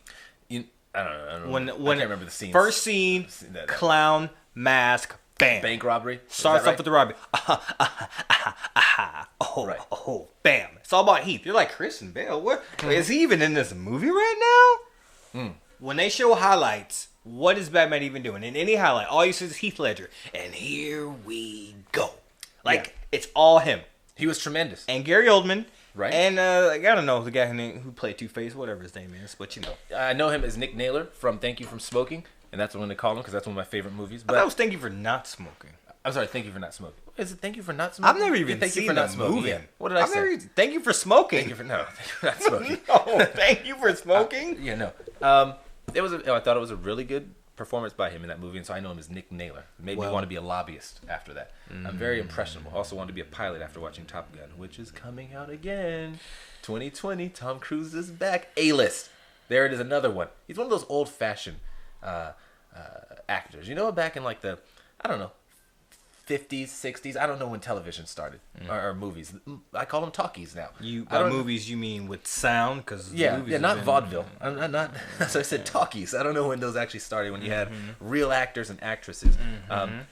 I don't know. When I can't remember the scene. First scene, clown, mask, bam. Bank robbery. Starts right? off with the robbery. Right. Bam. It's all about Heath. You're like, Christian Bale, what? Is he even in this movie right now? When they show highlights, what is Batman even doing? In any highlight, all you see is Heath Ledger. And here we go. It's all him. He was tremendous. And Gary Oldman. Right. And I don't know the guy who played Two-Face, whatever his name is, but you know. I know him as Nick Naylor from Thank You for Smoking, and that's what I'm going to call him because that's one of my favorite movies. But I was Thank You for Not Smoking. I'm sorry, Thank You for Not Smoking. Is it Thank You for Not Smoking? I've never even Thank seen You for Not Smoking. movie. Yeah. What did I say? Thank You for Smoking. Thank You for Not Smoking. No, Thank You for Smoking. Yeah, no. I thought it was a really good performance by him in that movie, and so I know him as Nick Naylor. It made me want to be a lobbyist after that. I'm very impressionable. Also wanted to be a pilot after watching Top Gun, which is coming out again. 2020, Tom Cruise is back. A-list. There it is, another one. He's one of those old-fashioned actors. You know, back in like the, I don't know, 50s, 60s. I don't know when television started or movies. I call them talkies now. By movies, you mean with sound? Cause not vaudeville. I'm not. So I said talkies. I don't know when those actually started. When you had real actors and actresses.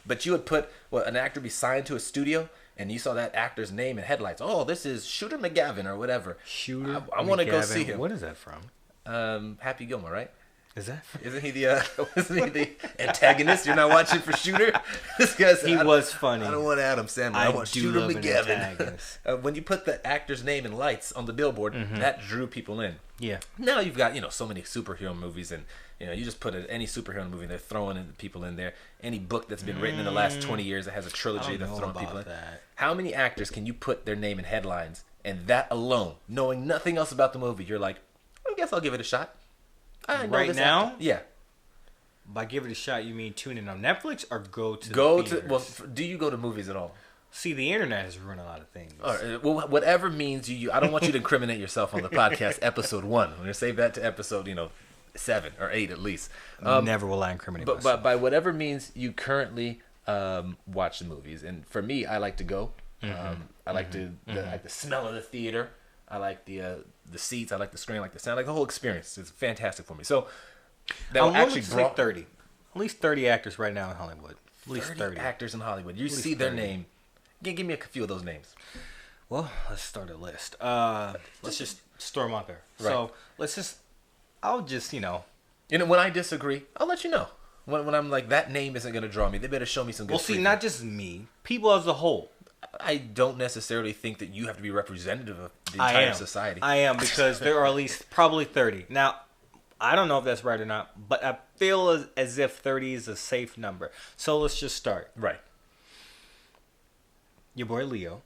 But you would put an actor be signed to a studio, and you saw that actor's name in headlights. Oh, this is Shooter McGavin or whatever. Shooter. I want to go see him. What is that from? Happy Gilmore, right? Is that? Isn't he the antagonist? You're not watching for Shooter? This guy's. He was funny. I don't want Adam Sandler. I want Shooter McGavin. When you put the actor's name in lights on the billboard, that drew people in. Yeah. Now you've got so many superhero movies, and you just put any superhero movie, they're throwing people in there. Any book that's been written in the last 20 years that has a trilogy, they're throwing people in. How many actors can you put their name in headlines, and that alone, knowing nothing else about the movie, you're like, I guess I'll give it a shot. Right now? Yeah. By give it a shot, you mean tune in on Netflix or go to the theaters? Do you go to movies at all? See, the internet has ruined a lot of things. Well, whatever means you. I don't want you to incriminate yourself on the podcast, episode 1. We're going to save that to episode, 7 or 8 at least. Never will I incriminate myself. But by whatever means you currently watch the movies. And for me, I like to go. I like the smell of the theater. I like the seats. I like the screen. I like the sound. I like the whole experience. It's fantastic for me. So that I'm actually willing to say brought 30. At least 30 actors right now in Hollywood. At least 30 actors in Hollywood. You least see their 30. name. Give me a few of those names. Well, let's start a list. Let's just storm out there. Right. So I'll just, You know, when I disagree, I'll let you know. When I'm like, that name isn't going to draw me, they better show me some good. Well, see, freaking- not just me, people as a whole. I don't necessarily think that you have to be representative of the entire society. I am, because there are at least probably 30. Now, I don't know if that's right or not, but I feel as if 30 is a safe number. So let's just start. Right. Your boy Leo.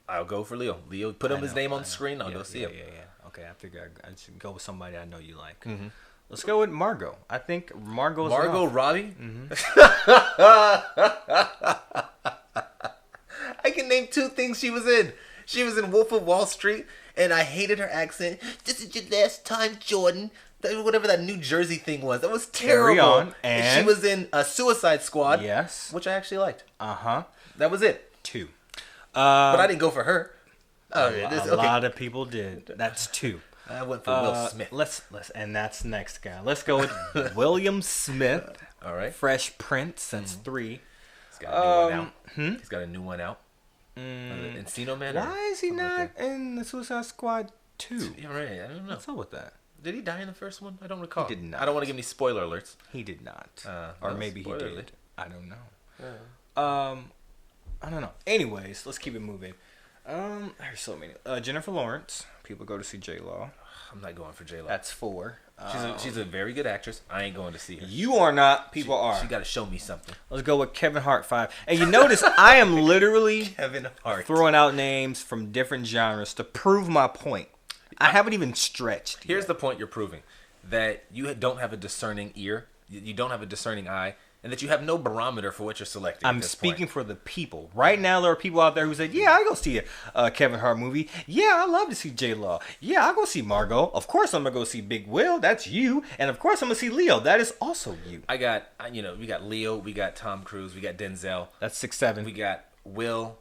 I'll go for Leo. Leo, put him his name on the screen. I'll Yeah, go see yeah, him. Yeah. Okay, I figure I should go with somebody I know you like. Mm-hmm. Let's go with Margot. I think Margot Robbie? Mm-hmm. I can name two things she was in. She was in Wolf of Wall Street, and I hated her accent. This is your last time, Jordan. Whatever that New Jersey thing was. That was terrible. Carry on. And she was in a Suicide Squad. Yes. Which I actually liked. Uh-huh. That was it. 2. But I didn't go for her. A lot of people did. That's 2. I went for Will Smith. Let's and that's next guy. Let's go with William Smith. All right. Fresh Prince. That's 3. He's got a new one out. Hmm? He's got a new one out. Encino Man. Why is he not in the Suicide Squad 2? You're right. I don't know. What's up with that? Did he die in the first one? I don't recall. He did not. I don't want to give any spoiler alerts. He did not. Or no, maybe he spoiler did. alert. I don't know. I don't know. Anyways, let's keep it moving. There's so many. Jennifer Lawrence. People go to see J-Law. I'm not going for J-Lo. That's 4. She's a very good actress. I ain't going to see her. You are not. People are. She got to show me something. Let's go with Kevin Hart 5. And you notice I am literally Kevin Hart. throwing out names from different genres to prove my point. I haven't even stretched. Here's yet. the point you're proving. That you don't have a discerning ear. You don't have a discerning eye. And that you have no barometer for what you're selecting. I'm speaking for the people. Right now, there are people out there who say, yeah, I go see a Kevin Hart movie. Yeah, I love to see J-Law. Yeah, I go see Margot. Of course, I'm going to go see Big Will. That's you. And of course, I'm going to see Leo. That is also you. we got Leo. We got Tom Cruise. We got Denzel. That's 6, 7. We got Will.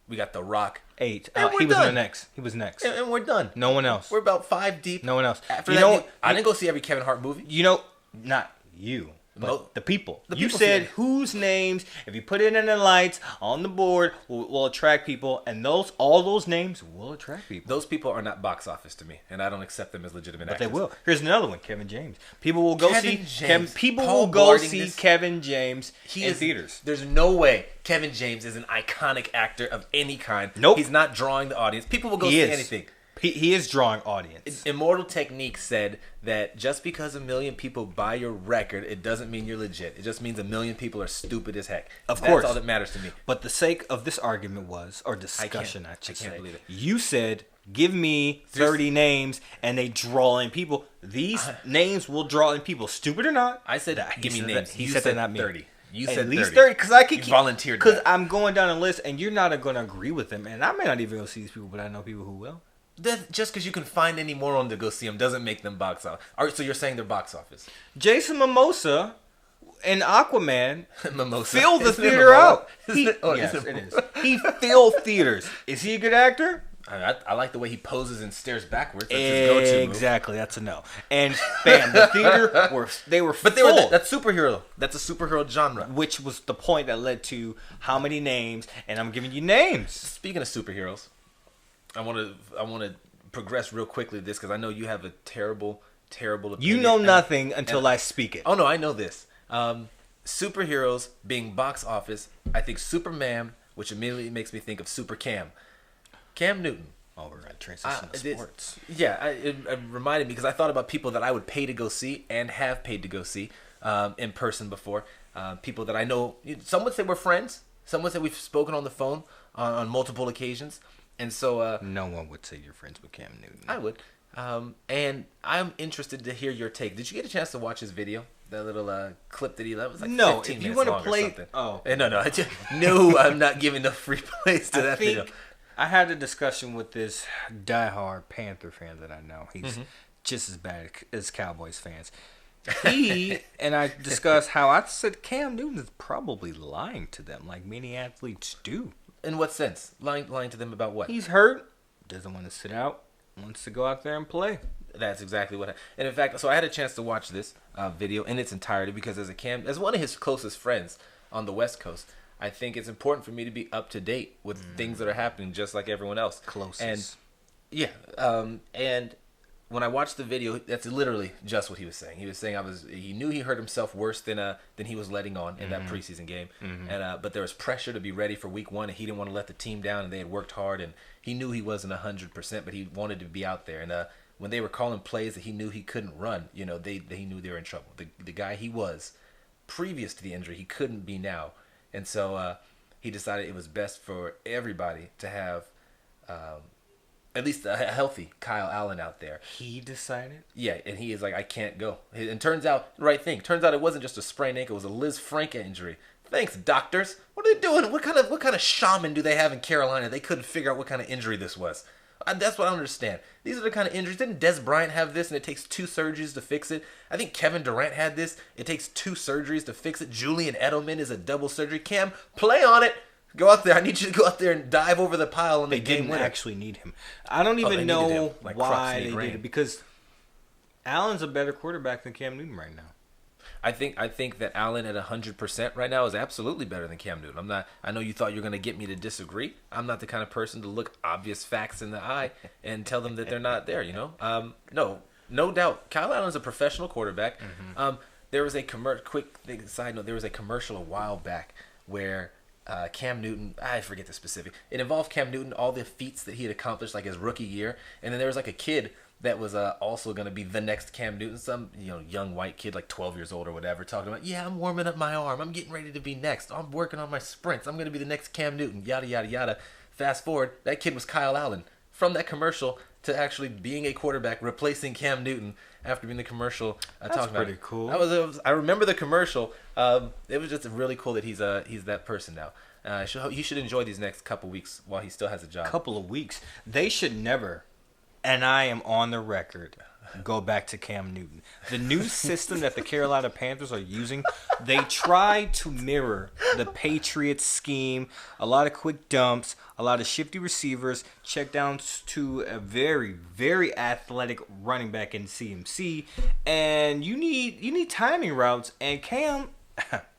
We got The Rock. 8. And He we're was done. next. He was next. And we're done. No one else. We're about 5 deep. No one else. After You that, know, I didn't go see every Kevin Hart movie. You know, not you. But No. the people. The You people said see it. whose names, if you put it in the lights on the board, will attract people, and all those names will attract people. Those people are not box office to me, and I don't accept them as legitimate But actors. they will. Here's another one, Kevin James. People will go Kevin see James. people Paul will go Garding see this- Kevin James He in is theaters. There's no way Kevin James is an iconic actor of any kind. Nope. He's not drawing the audience. People will go He see is. anything. He is drawing audience. Immortal Technique said that just because 1 million people buy your record, it doesn't mean you're legit. It just means 1 million people are stupid as heck. Of course. That's all that matters to me. But the sake of this argument was, or discussion, I should can't say, believe it. you said, give me 30 names, and they draw in people. These names will draw in people. Stupid or not. I said, He give me said names. that- He You said said that, not me. 30. You At said least 30. because I could You keep volunteered because that. I'm going down a list, and you're not going to agree with them, and I may not even go see these people, but I know people who will. Just because you can find any moron to go see them doesn't make them box office. All right, so you're saying they're box office. Jason Momoa and Aquaman Mimosa. fill the Isn't it theater Momoa? out. Isn't it- Yes, isn't it it is. He filled theaters. Is he a good actor? I like the way he poses and stares backwards. That's his go-to move. Exactly, that's a no. And bam, the theater were But they were full. that's superhero. That's a superhero genre. Which was the point that led to how many names, and I'm giving you names. Speaking of superheroes, I want to progress real quickly with this because I know you have a terrible opinion. You know nothing until I speak it. Oh no, I know this. Superheroes being box office. I think Superman, which immediately makes me think of Super Cam Newton. Oh, we're gonna transition to sports. Yeah, it reminded me because I thought about people that I would pay to go see and have paid to go see in person before. People that I know. Some would say we're friends. Some would say we've spoken on the phone on multiple occasions. And so No one would say you're friends with Cam Newton. I would. And I'm interested to hear your take. Did you get a chance to watch his video? That little clip that he left? It was like No, 15 if you minutes wanna long or play- something. oh. No, I'm not giving no free plays to I that think video. I had a discussion with this diehard Panther fan that I know. He's Mm-hmm. just as bad as Cowboys fans. He and I discussed how I said Cam Newton is probably lying to them, like many athletes do. In what sense? Lying to them about what? He's hurt, doesn't want to sit out, wants to go out there and play. That's exactly what. And in fact, so I had a chance to watch this video in its entirety because as one of his closest friends on the West Coast, I think it's important for me to be up to date with things that are happening, just like everyone else. Closest. And yeah, and when I watched the video, that's literally just what he was saying. He was saying he knew he hurt himself worse than he was letting on in that preseason game, and but there was pressure to be ready for week 1, and he didn't want to let the team down, and they had worked hard, and he knew he wasn't 100%, but he wanted to be out there, and when they were calling plays that he knew he couldn't run, he knew they were in trouble. The guy he was previous to the injury, he couldn't be now, and so he decided it was best for everybody to have at least a healthy Kyle Allen out there. He decided? Yeah, and he is like, I can't go. And turns out, turns out it wasn't just a sprained ankle, it was a Liz Frank injury. Thanks, doctors. What are they doing? What kind of shaman do they have in Carolina? They couldn't figure out what kind of injury this was. That's what I don't understand. These are the kind of injuries. Didn't Des Bryant have this and it takes 2 surgeries to fix it? I think Kevin Durant had this. It takes 2 surgeries to fix it. Julian Edelman is a double surgery. Cam, play on it. Go out there. I need you to go out there and dive over the pile on the game winner. They didn't actually need him. I don't even know why they did it, because Allen's a better quarterback than Cam Newton right now. I think that Allen at 100% right now is absolutely better than Cam Newton. I know you thought you were going to get me to disagree. I'm not the kind of person to look obvious facts in the eye and tell them that they're not there, No doubt. Kyle Allen's a professional quarterback. There was a side note, there was a commercial a while back where Cam Newton, I forget the specific. It involved Cam Newton, all the feats that he had accomplished like his rookie year, and then there was like a kid that was also going to be the next Cam Newton, some young white kid like 12 years old or whatever, talking about, I'm warming up my arm, I'm getting ready to be next, I'm working on my sprints, I'm going to be the next Cam Newton, yada yada yada. Fast forward, that kid was Kyle Allen. From that commercial to actually being a quarterback, replacing Cam Newton after being the commercial. That's pretty cool. I remember the commercial. It was just really cool that he's that person now. He should enjoy these next couple weeks while he still has a job. Couple of weeks. They should never, and I am on the record, go back to Cam Newton. The new system that the Carolina Panthers are using, they try to mirror the Patriots scheme. A lot of quick dumps, a lot of shifty receivers, check downs to a very, very athletic running back in CMC, and you need timing routes. And Cam,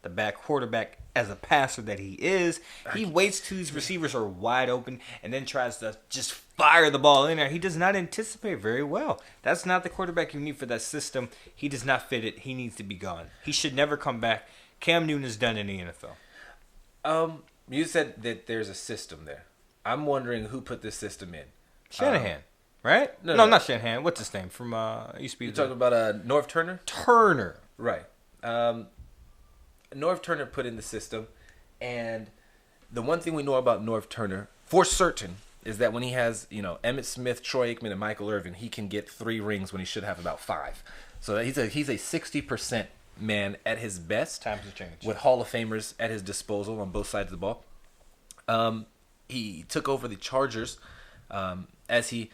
the back quarterback, as a passer that he is, he waits till these receivers are wide open and then tries to just fire the ball in there. He does not anticipate very well. That's not the quarterback you need for that system. He does not fit it. He needs to be gone. He should never come back. Cam Newton is done in the NFL. You said that there's a system there. I'm wondering who put this system in. Shanahan, right? No, not Shanahan. What's his name? From used to be. You talking about Norv Turner? Turner. Right. Norv Turner put in the system, and the one thing we know about Norv Turner for certain is that when he has, Emmitt Smith, Troy Aikman, and Michael Irvin, he can get 3 rings when he should have about 5. So he's a 60% man at his best. Times have changed. With Hall of Famers at his disposal on both sides of the ball. He took over the Chargers, as he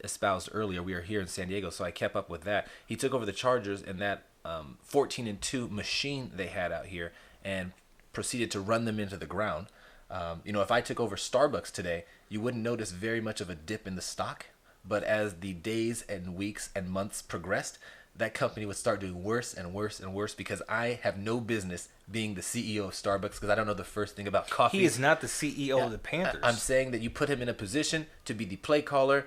espoused earlier. We are here in San Diego, so I kept up with that. He took over the Chargers and that 14-2 machine they had out here and proceeded to run them into the ground. If I took over Starbucks today, you wouldn't notice very much of a dip in the stock. But as the days and weeks and months progressed, that company would start doing worse and worse and worse because I have no business being the CEO of Starbucks because I don't know the first thing about coffee. He is not the CEO of the Panthers. I'm saying that you put him in a position to be the play caller.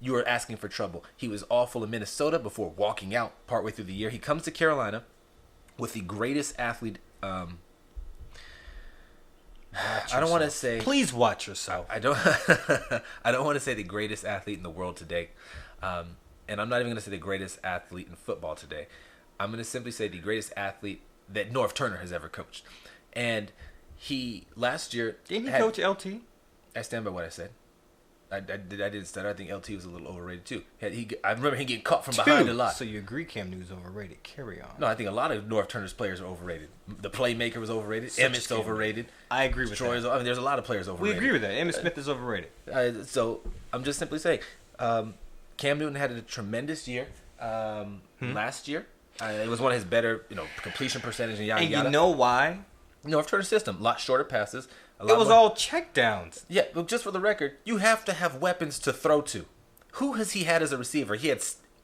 You are asking for trouble. He was awful in Minnesota before walking out partway through the year. He comes to Carolina with the greatest athlete. I don't want to say. Please watch yourself. I don't. I don't want to say the greatest athlete in the world today, and I'm not even going to say the greatest athlete in football today. I'm going to simply say the greatest athlete that Norv Turner has ever coached. And he last year didn't he coach LT? I stand by what I said. I didn't stutter. I think LT was a little overrated too. I remember him getting caught from behind a lot. So you agree Cam Newton's overrated? Carry on. No, I think a lot of Norv Turner's players are overrated. The playmaker was overrated. Emmitt's overrated. I agree with that. There's a lot of players overrated. We agree with that. Emmitt Smith is overrated. So I'm just simply saying, Cam Newton had a tremendous year last year. It was one of his better, completion percentage and yada yada. You know why? Norv Turner's system, a lot shorter passes. It was all check downs. Yeah, but just for the record, you have to have weapons to throw to. Who has he had as a receiver? He had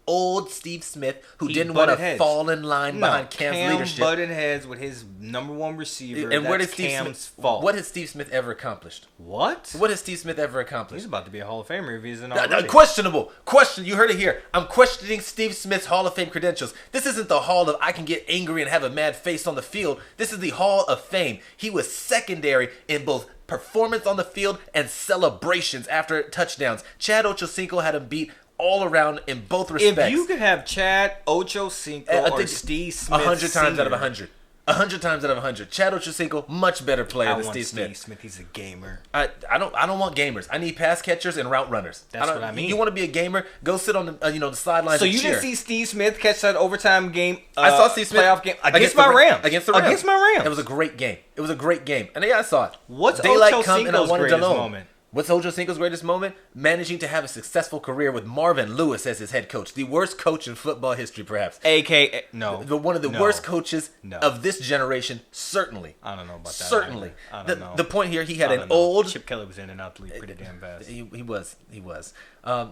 old Steve Smith, who He didn't want to butted heads. fall in line behind Cam's Cam leadership. butted heads with his number one receiver. And where did That's Steve Cam's Smith? fault. What has Steve Smith ever accomplished? What? What has Steve Smith ever accomplished? He's about to be a Hall of Famer if he isn't already. Questionable. Question. You heard it here. I'm questioning Steve Smith's Hall of Fame credentials. This isn't the Hall of I can get angry and have a mad face on the field. This is the Hall of Fame. He was secondary in both performance on the field and celebrations after touchdowns. Chad Ochocinco had him beat all around in both respects. If you could have Chad Ochocinco or Steve Smith 100 times out of 100. 100 times out of 100. Chad Ochocinco, much better player than Steve Smith. Steve Smith. He's a gamer. I don't want gamers. I need pass catchers and route runners. That's what I mean. You want to be a gamer? Go sit on the the sidelines. So and you cheer. didn't see Steve Smith catch that overtime game? I saw Steve Smith playoff game against my Rams. Against the Rams. Against my Rams. It was a great game. It was a great game. And yeah, I saw it. What's Daylight come and I Ochocinco's wanted to greatest know. moment? What's Ochocinco's greatest moment? Managing to have a successful career with Marvin Lewis as his head coach. The worst coach in football history, perhaps. AKA, no. One of the worst coaches No. of this generation, certainly. I don't know about that. Certainly. I don't know. The point here, he had I an don't know. old... Chip Kelly was in and out the league pretty damn fast. He was. You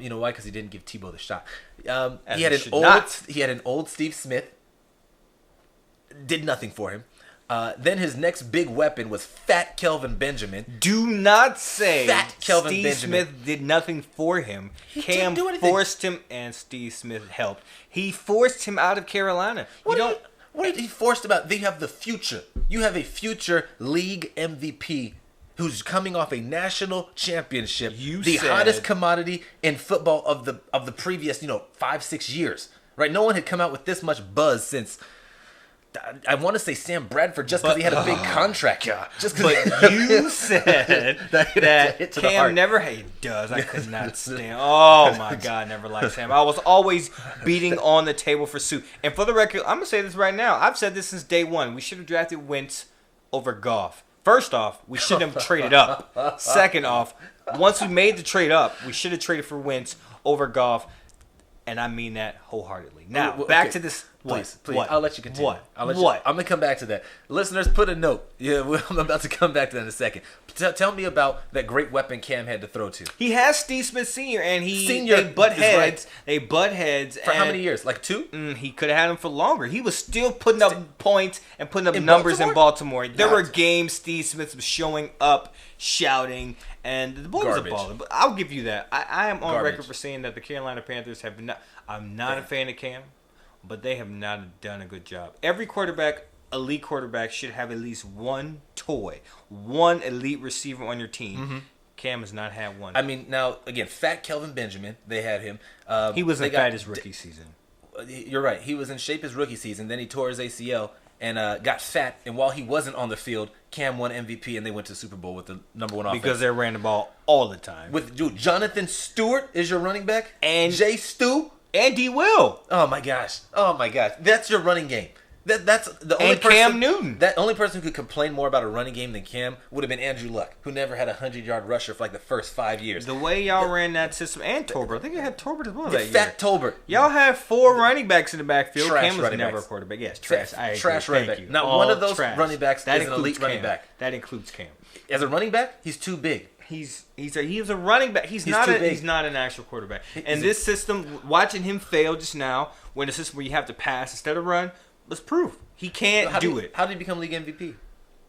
know why? Because he didn't give Tebow the shot. He he had should not. He had an old Steve Smith. Did nothing for him. Then his next big weapon was Fat Kelvin Benjamin. Do not say Fat Kelvin Steve Benjamin. Smith did nothing for him. Cam didn't do anything. forced him, and Steve Smith helped. He forced him out of Carolina. What did he forced about? They have the future. You have a future league MVP who's coming off a national championship. The said- hottest commodity in football of the previous 5-6 years. Right? No one had come out with this much buzz since. I want to say Sam Bradford just because he had a big contract. Just But you said that hit to the Cam heart. never. He does. I could not stand. Oh my God, I never liked Sam. I was always beating on the table for Sue. And for the record, I'm gonna say this right now. I've said this since day one. We should have drafted Wentz over Goff. First off, we shouldn't have traded up. Second off, once we made the trade up, we should have traded for Wentz over Goff. And I mean that wholeheartedly. Now, back to this. Please. What? I'll let you continue. What? I'll let What? You, I'm gonna come back to that. Listeners, put a note. Yeah, I'm about to come back to that in a second. Tell me about that great weapon Cam had to throw to. He has Steve Smith Sr. and Senior they butt is heads. right. They butt heads. For how many years? Like 2? He could have had him for longer. He was still putting up points and putting up In numbers Baltimore? in Baltimore. There Not- were games Steve Smith was showing up, shouting, and the boy Garbage. was a baller. But I'll give you that. I am on Garbage. record for saying that the Carolina Panthers have not. I'm not a fan of Cam, but they have not done a good job. Every quarterback, elite quarterback, should have at least one toy, one elite receiver on your team. Cam has not had one. I mean, now again, Fat Kelvin Benjamin, they had him. He was they in got- fat his rookie season. You're right. He was in shape his rookie season. Then he tore his ACL and got fat. And while he wasn't on the field, Cam won MVP and they went to Super Bowl with the number one offense. Because they ran the ball all the time. with Jonathan Stewart is your running back And- Jay Stu. Andy Will. Oh my gosh. That's your running game. That's the only And person. Cam Newton. That only person who could complain more about a running game than Cam would have been Andrew Luck, who never had a 100-yard rusher for like the first 5 years. The way y'all ran that system, and Tolbert. I think you had Tolbert as well that year. Fat Tolbert. Y'all had 4 running backs in the backfield. Trash Cam was running never backs. a quarterback. Yes, trash. I agree. Trash running Thank back. you. Not All one of those trash. running backs That is an includes elite running Cam. back. That includes Cam. As a running back, he's too big. He's a running back. He's too not big. an actual quarterback. And this system, watching him fail just now, when a system where you have to pass instead of run, was proof he can't do it. How did he become league MVP?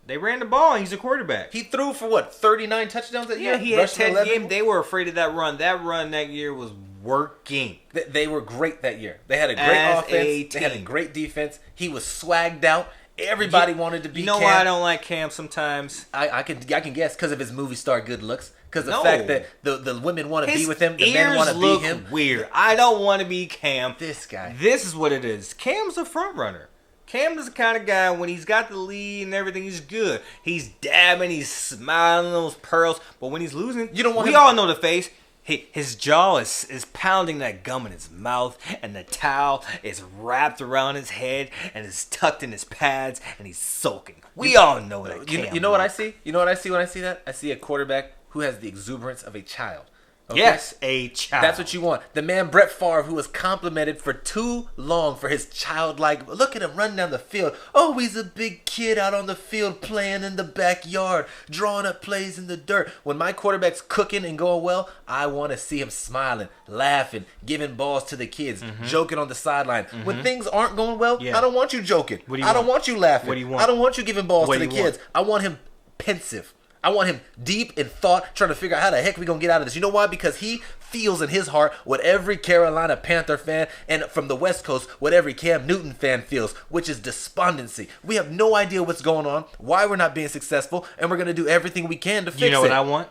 They ran the ball. And he's a quarterback. He threw for what, 39 touchdowns that year? Yeah, he had Rushed for 10 11? games. They were afraid of that run. That run that year was working. They were great that year. They had a great As offense. a They had a team. great defense. He was swagged out. Everybody wanted to be You know Cam. why I don't like Cam sometimes? I can guess because of his movie star good looks. Because the No. fact that the women want to be His with him, the men want to be look him. weird. I don't want to be Cam. This guy. This is what it is. Cam's a front runner. Cam is the kind of guy when he's got the lead and everything, he's good. He's dabbing, he's smiling those pearls. But when he's losing, You don't want we him- all know the face. His jaw is pounding that gum in his mouth, and the towel is wrapped around his head and is tucked in his pads, and he's sulking. We all know that. You Cam know what I looks. see? You know what I see when I see that? I see a quarterback who has the exuberance of a child. Okay? Yes, a child. That's what you want. The man Brett Favre, who was complimented for too long for his childlike. Look at him run down the field. Oh, he's a big kid out on the field playing in the backyard, drawing up plays in the dirt. When my quarterback's cooking and going well, I want to see him smiling, laughing, giving balls to the kids, joking on the sideline. When things aren't going well, I don't want you joking. I don't want you laughing. What do you want? I don't want you giving balls to the do you kids. I want him pensive. I want him deep in thought, trying to figure out how the heck we gonna get out of this. You know why? Because he feels in his heart what every Carolina Panther fan, and from the West Coast, what every Cam Newton fan feels, which is despondency. We have no idea what's going on, why we're not being successful, and we're gonna do everything we can to fix it. You know what I want?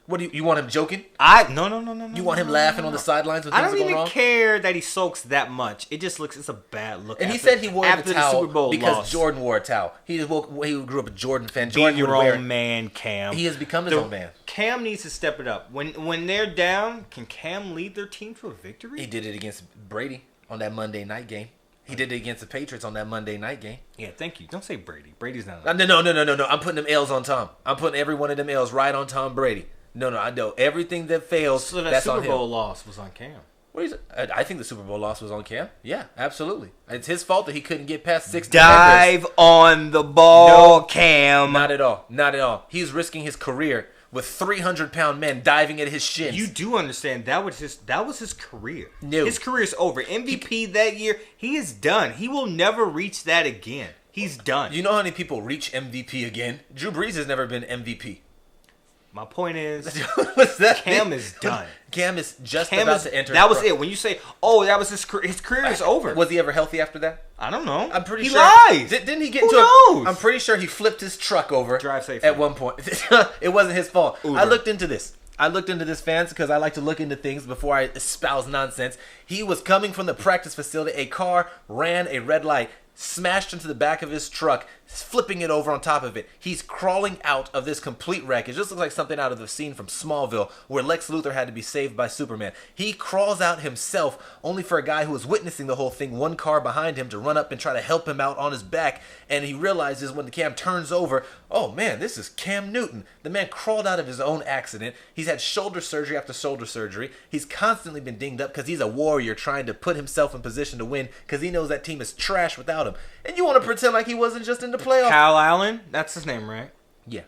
What do you want him joking? No. You want him laughing on the sidelines when I things don't are going even wrong? care that he sulks that much. It just looks, it's a bad look. And he after- said he wore the after towel Super Bowl because loss. Jordan wore a towel. He grew up a Jordan fan. Be Jordan your would wear own man, Cam. He has become his own man. Cam needs to step it up. When they're down, can Cam lead their team to a victory? He did it against Brady on that Monday night game. He did it against the Patriots on that Monday night game. Yeah, thank you. Don't say Brady. Brady's not. No. I'm putting them L's on Tom. I'm putting every one of them L's right on Tom Brady. No, I know. Everything that fails, So that that's Super on him. Bowl loss was on Cam. What is it? I think the Super Bowl loss was on Cam. Yeah, absolutely. It's his fault that he couldn't get past 6 defenders. Dive on the ball, Cam. Not at all. Not at all. He's risking his career with 300-pound men diving at his shins. You do understand that was his career. No. His career is over. MVP that year, he is done. He will never reach that again. He's done. You know how many people reach MVP again? Drew Brees has never been MVP. My point is, What's that? Cam is done. Cam is just about to enter. That was it. When you say, "Oh, that was his career," is over. Was he ever healthy after that? I don't know. I'm pretty he sure. lies. Didn't he get Who into knows? I'm pretty sure he flipped his truck over. Drive safe, at man. one point. It wasn't his fault. Uber. I looked into this, fans, because I like to look into things before I espouse nonsense. He was coming from the practice facility. A car ran a red light, smashed into the back of his truck, flipping it over on top of it. He's crawling out of this complete wreck. It just looks like something out of the scene from Smallville where Lex Luthor had to be saved by Superman. He crawls out himself, only for a guy who was witnessing the whole thing, one car behind him, to run up and try to help him out on his back. And he realizes when the Cam turns over, oh man, this is Cam Newton. The man crawled out of his own accident. He's had shoulder surgery after shoulder surgery. He's constantly been dinged up because he's a warrior trying to put himself in position to win because he knows that team is trash without him. And you want to pretend like he wasn't just in the playoffs? Kyle Allen, that's his name, right? Yeah.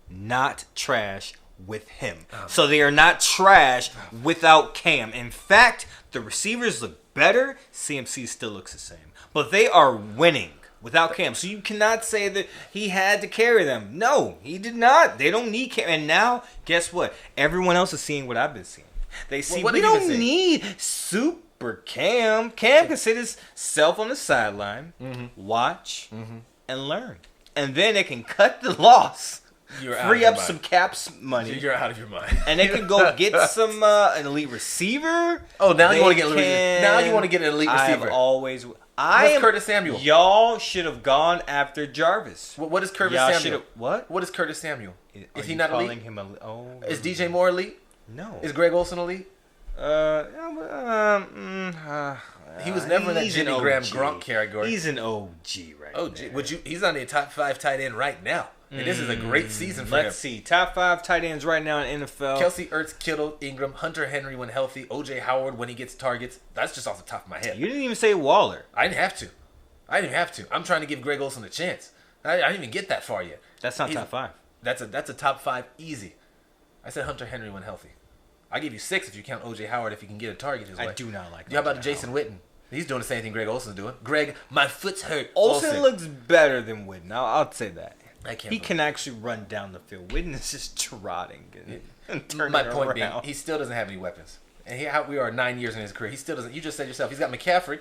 Not trash with him. So they are not trash without Cam. In fact, the receivers look better. CMC still looks the same. But they are winning without Cam. So you cannot say that he had to carry them. No, he did not. They don't need Cam. And now, guess what? Everyone else is seeing what I've been seeing. They see, what we did you don't see? need super Cam. Cam can sit himself on the sideline, watch, and learn. And then they can cut the loss. You're out of free your up mind. some caps money. You're out of your mind. And they can go get some an elite receiver. Oh, now you They want to get can- now you want to get an elite I have receiver. always. What's Curtis Samuel? Y'all should have gone after Jarvis. What is Curtis Y'all Samuel? should've- what? What is Curtis Samuel? Are Is he you not calling elite? him Oh, Is DJ Moore elite? no. Is Greg Olson elite? He was never in that he's an Jimmy Graham OG. Gronk category. He's an OG right Oh, there. would you? He's on the top 5 tight end right now, and this is a great season for Let's him. see. Top 5 tight ends right now in NFL. Kelsey Ertz, Kittle, Ingram, Hunter Henry when healthy, OJ Howard when he gets targets. That's just off the top of my head. You didn't even say Waller. I didn't have to. I'm trying to give Greg Olson a chance. I didn't even get that far yet. That's not He's- top 5. That's a top 5 easy. I said Hunter Henry when healthy. I give you 6 if you count OJ Howard if he can get a target his way. I do not like. How about Howard. Jason Witten? He's doing the same thing Greg Olson's doing. Greg, my foot's hurt. Olsen looks better than Witten. I'll say that. I can't He believe can actually run down the field. Witten is just trotting and turning My it point being, around. he still doesn't have any weapons. And we are 9 years in his career. He still doesn't. You just said yourself. He's got McCaffrey.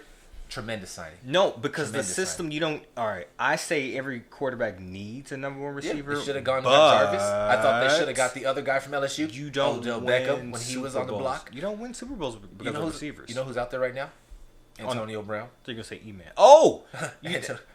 Tremendous signing. No, because Tremendous the system, you don't. All right, I say every quarterback needs a number one receiver. They should have gone and but got Jarvis. I thought they should have got the other guy from LSU. You don't Odell win Beckham when he was Super on the Bowls. block. You don't win Super Bowls because of receivers. You know who's out there right now? Antonio Brown. So you're gonna say E-Man. Oh,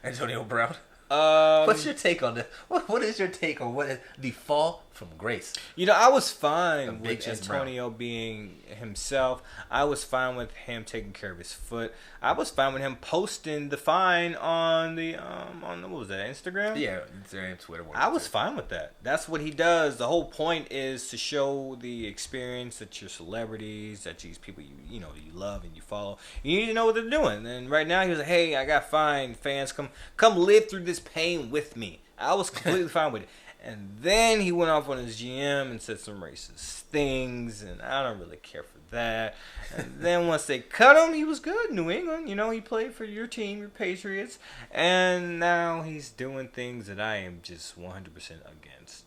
Antonio Brown. What's your take on this? What is your take on what is the fall from grace? I was fine big with S. Antonio being himself. I was fine with him taking care of his foot. I was fine with him posting the fine on the what was that, Instagram? Yeah, Instagram, Twitter. I was fine with that. That's what he does. The whole point is to show the experience that you're celebrities, that these people you love and you follow. You need to know what they're doing. And right now he was like, "Hey, I got fined. Fans, come live through this pain with me." I was completely fine with it. And then he went off on his GM and said some racist things, and I don't really care for that. And then once they cut him, he was good. New England, he played for your team, your Patriots, and now he's doing things that I am just 100% against.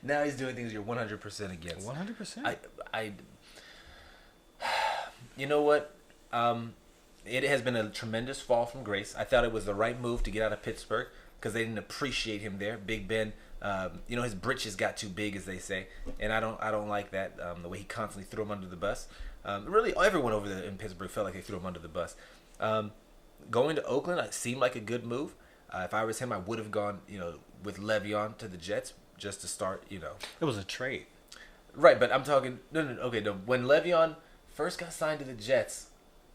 Now he's doing things you're 100% against. 100%. You know what? It has been a tremendous fall from grace. I thought it was the right move to get out of Pittsburgh because they didn't appreciate him there. Big Ben, his britches got too big, as they say, and I don't like that. The way he constantly threw him under the bus. Really, everyone over there in Pittsburgh felt like they threw him under the bus. Going to Oakland, it seemed like a good move. If I was him, I would have gone, with Le'Veon to the Jets just to start, It was a trade. Right, but I'm talking. No. When Le'Veon first got signed to the Jets.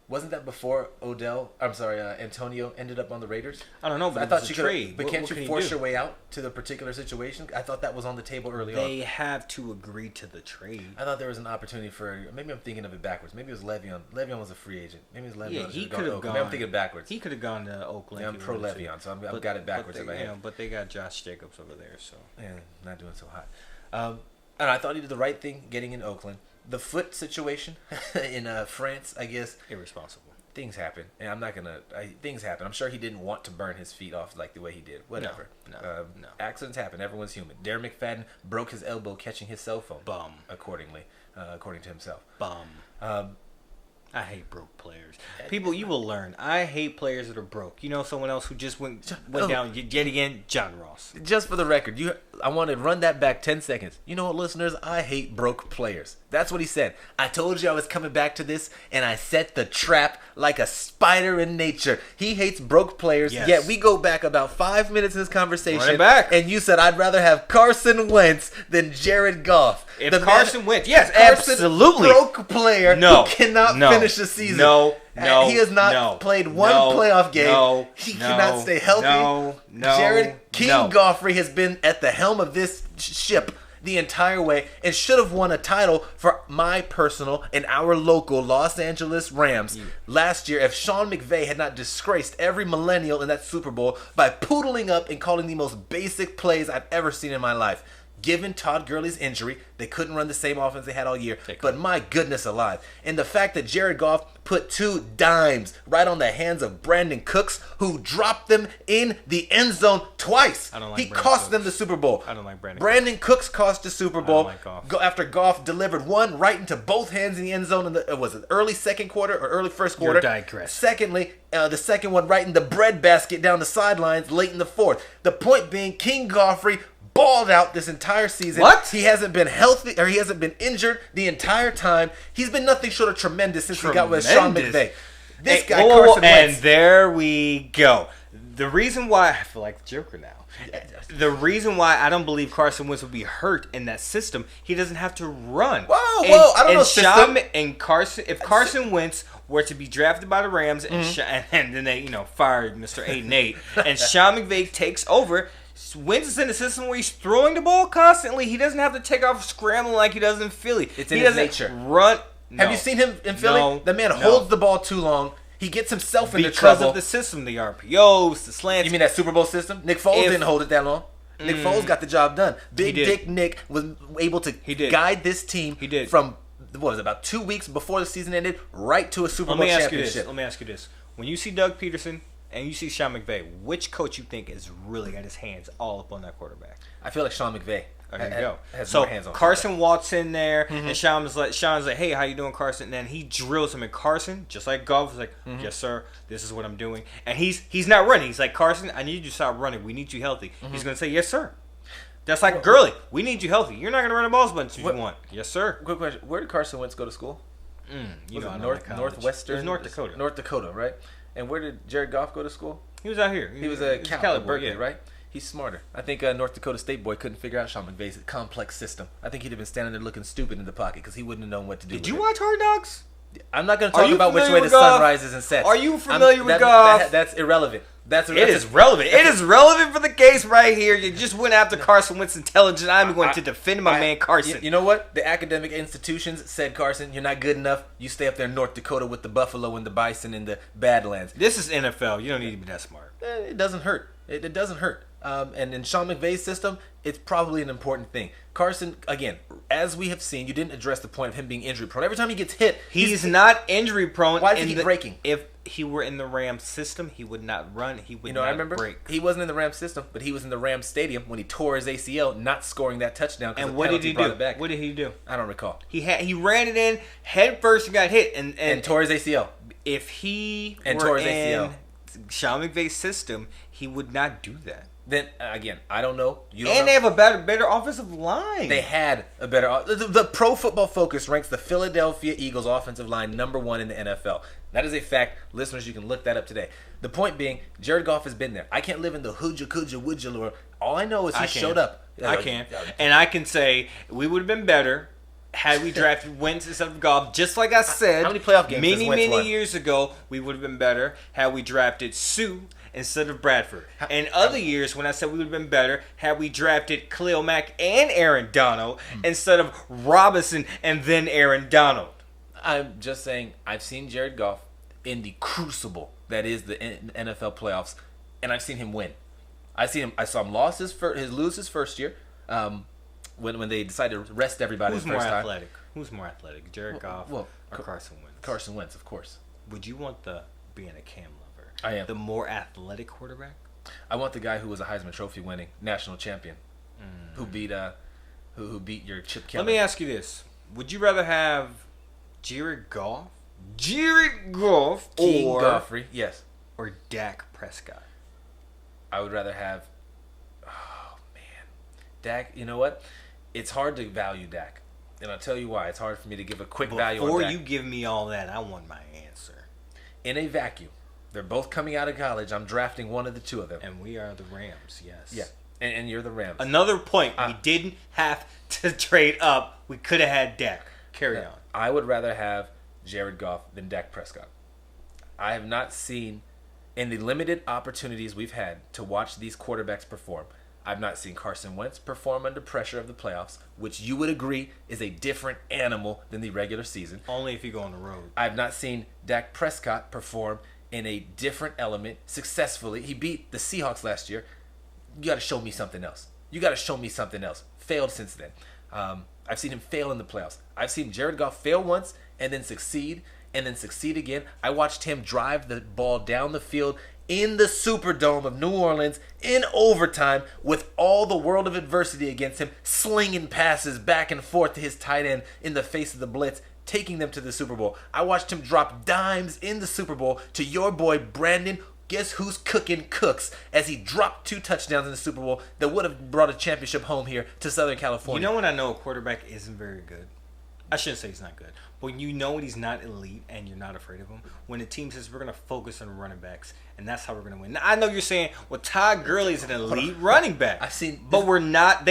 Wasn't that before Antonio ended up on the Raiders? I don't know, but I thought you trade. could. But can't you force your way out to the particular situation? I thought that was on the table early on. They have to agree to the trade. I thought there was an opportunity for. Maybe I'm thinking of it backwards. Maybe it was Le'Veon. Le'Veon was a free agent. Maybe it was Le'Veon. Yeah, he could have gone. Maybe I'm thinking backwards. He could have gone to Oakland. Yeah, I'm pro Le'Veon, so I've got it backwards in my head. But they got Josh Jacobs over there, so yeah, not doing so hot. And I thought he did the right thing getting in Oakland. The foot situation in France, I guess, irresponsible. Things happen, and I'm not gonna. Things happen. I'm sure he didn't want to burn his feet off like the way he did. Whatever. No. Accidents happen. Everyone's human. Darren McFadden broke his elbow catching his cell phone. Bum. According to himself. Bum. I hate broke players. People, you will learn. I hate players that are broke. Someone else who just went down yet again? John Ross. Just for the record, I want to run that back 10 seconds. You know what, listeners? I hate broke players. That's what he said. I told you I was coming back to this, and I set the trap like a spider in nature. He hates broke players, yet we go back about 5 minutes in this conversation, and you said I'd rather have Carson Wentz than Jared Goff. If Carson Wentz, yes, absolutely. Broke player who cannot finish the season. He has not played one playoff game. He cannot stay healthy. Jared Goffrey has been at the helm of this ship the entire way and should have won a title for my personal and our local Los Angeles Rams last year if Sean McVay had not disgraced every millennial in that Super Bowl by poodling up and calling the most basic plays I've ever seen in my life. Given Todd Gurley's injury, they couldn't run the same offense they had all year. But my goodness alive. And the fact that Jared Goff put 2 dimes right on the hands of Brandon Cooks, who dropped them in the end zone twice. He cost them the Super Bowl. I don't like Brandon Cooks cost the Super Bowl. I don't like Goff. After Goff delivered one right into both hands in the end zone in the was it early second quarter or early first quarter? You're digressing. Secondly, the second one right in the bread basket down the sidelines late in the fourth. The point being, King Goffrey balled out this entire season. What? He hasn't been healthy, or he hasn't been injured the entire time. He's been nothing short of tremendous since he got with Sean McVay. This guy, Carson Wentz. And there we go. The reason why I feel like the Joker now. The reason why I don't believe Carson Wentz will be hurt in that system, he doesn't have to run. Whoa, I don't know system. If Carson Wentz were to be drafted by the Rams and then they fired Mr. 8-8 and Sean McVay takes over. Wentz is in a system where he's throwing the ball constantly. He doesn't have to take off scrambling like he does in Philly. It's in his nature. Run. No. Have you seen him in Philly? No. The man holds the ball too long. He gets himself into because trouble. of the system, the RPOs, the slants. You mean that Super Bowl system? Nick Foles didn't hold it that long. Nick Foles got the job done. Big Dick Nick was able to guide this team from, what was it, about 2 weeks before the season ended right to a Super Bowl championship. Let me ask you this. When you see Doug Peterson and you see Sean McVay, which coach you think is really got his hands all up on that quarterback? I feel like Sean McVay. There you go. Has so more hands on Carson walks in there, and Sean's like, "Hey, how you doing, Carson?" And then he drills him, and Carson, just like Goff, is like, "Yes, sir. This is what I'm doing." And he's not running. He's like, "Carson, I need you to stop running. We need you healthy." He's gonna say, "Yes, sir." That's like Gurley. We need you healthy. You're not gonna run the balls as much as you want. Yes, sir. Quick question: where did Carson Northwestern. North Dakota. North Dakota, right? And where did Jared Goff go to school? He was out here. He was a Cal at Berkeley, yeah. right? He's smarter. I think North Dakota State boy couldn't figure out Sean McVay's complex system. I think he'd have been standing there looking stupid in the pocket because he wouldn't have known what to do. Did you watch Hard Knocks? I'm not going to talk about which way the with sun Goff? rises and sets. Are you familiar with Goff? That's irrelevant. It is relevant. It is relevant for the case right here. You just went after Carson Wentz's intelligence. I'm going to defend my man Carson. You know what? The academic institutions said, Carson, you're not good enough. You stay up there in North Dakota with the buffalo and the bison and the Badlands. This is NFL. You don't need to be that smart. It doesn't hurt. It doesn't hurt. And in Sean McVay's system, it's probably an important thing. Carson, again, as we have seen, you didn't address the point of him being injury prone. Every time he gets hit, he's not injury prone. Why does he keep breaking? If he were in the Rams system, he would not run. He would not I remember break. He wasn't in the Rams system, but he was in the Rams stadium when he tore his ACL, not scoring that touchdown. And what did he do? What did he do? I don't recall. He ran it in head first and got hit and tore his ACL. If he tore his ACL. Sean McVay's system, he would not do that. Then again, I don't know. They have a better offensive line. They had a better. The Pro Football Focus ranks the Philadelphia Eagles offensive line #1 in the NFL. That is a fact, listeners. You can look that up today. The point being, Jared Goff has been there. I can't live in the hooja cooja wooja lore. All I know is he showed up. I can, and I can say we would have been better had we drafted Wentz instead of Goff. Just like I said, how many playoff games many years ago, we would have been better had we drafted Sue instead of Bradford. And other years, when I said we would have been better had we drafted Khalil Mack and Aaron Donald instead of Robinson and then Aaron Donald. I'm just saying, I've seen Jared Goff in the crucible that is the NFL playoffs, and I've seen him win. I saw him lose his first year. When they decided to rest everybody the first time. Who's more athletic, Jared Goff or Carson Wentz? Carson Wentz, of course. Would you want being a Cam lover? I am. The more athletic quarterback? I want the guy who was a Heisman Trophy winning national champion, who beat your Chip Kelly. Let me ask you this: would you rather have Jared Goff, King Goffrey, yes, or Dak Prescott? I would rather have. Oh man, Dak. You know what? It's hard to value Dak, and I'll tell you why. It's hard for me to give a quick value on Dak. Before you give me all that, I want my answer. In a vacuum, they're both coming out of college. I'm drafting one of the two of them. And we are the Rams, yes. Yeah, and you're the Rams. Another point, we didn't have to trade up. We could have had Dak. Carry on. I would rather have Jared Goff than Dak Prescott. I have not seen, in the limited opportunities we've had to watch these quarterbacks perform, I've not seen Carson Wentz perform under pressure of the playoffs, which you would agree is a different animal than the regular season. Only if you go on the road. I've not seen Dak Prescott perform in a different element successfully. He beat the Seahawks last year. You got to show me something else. Failed since then. I've seen him fail in the playoffs. I've seen Jared Goff fail once and then succeed again. I watched him drive the ball down the field in the Superdome of New Orleans in overtime with all the world of adversity against him, slinging passes back and forth to his tight end in the face of the blitz, taking them to the Super Bowl. I watched him drop dimes in the Super Bowl to your boy Brandon, guess who's cooking Cooks, as he dropped 2 touchdowns in the Super Bowl that would have brought a championship home here to Southern California. You know when I know a quarterback isn't very good? I shouldn't say he's not good. But you know when he's not elite and you're not afraid of him? When the team says we're going to focus on running backs and that's how we're going to win. Now, I know you're saying, well, Todd Gurley is an elite running back. I've seen... But we're not...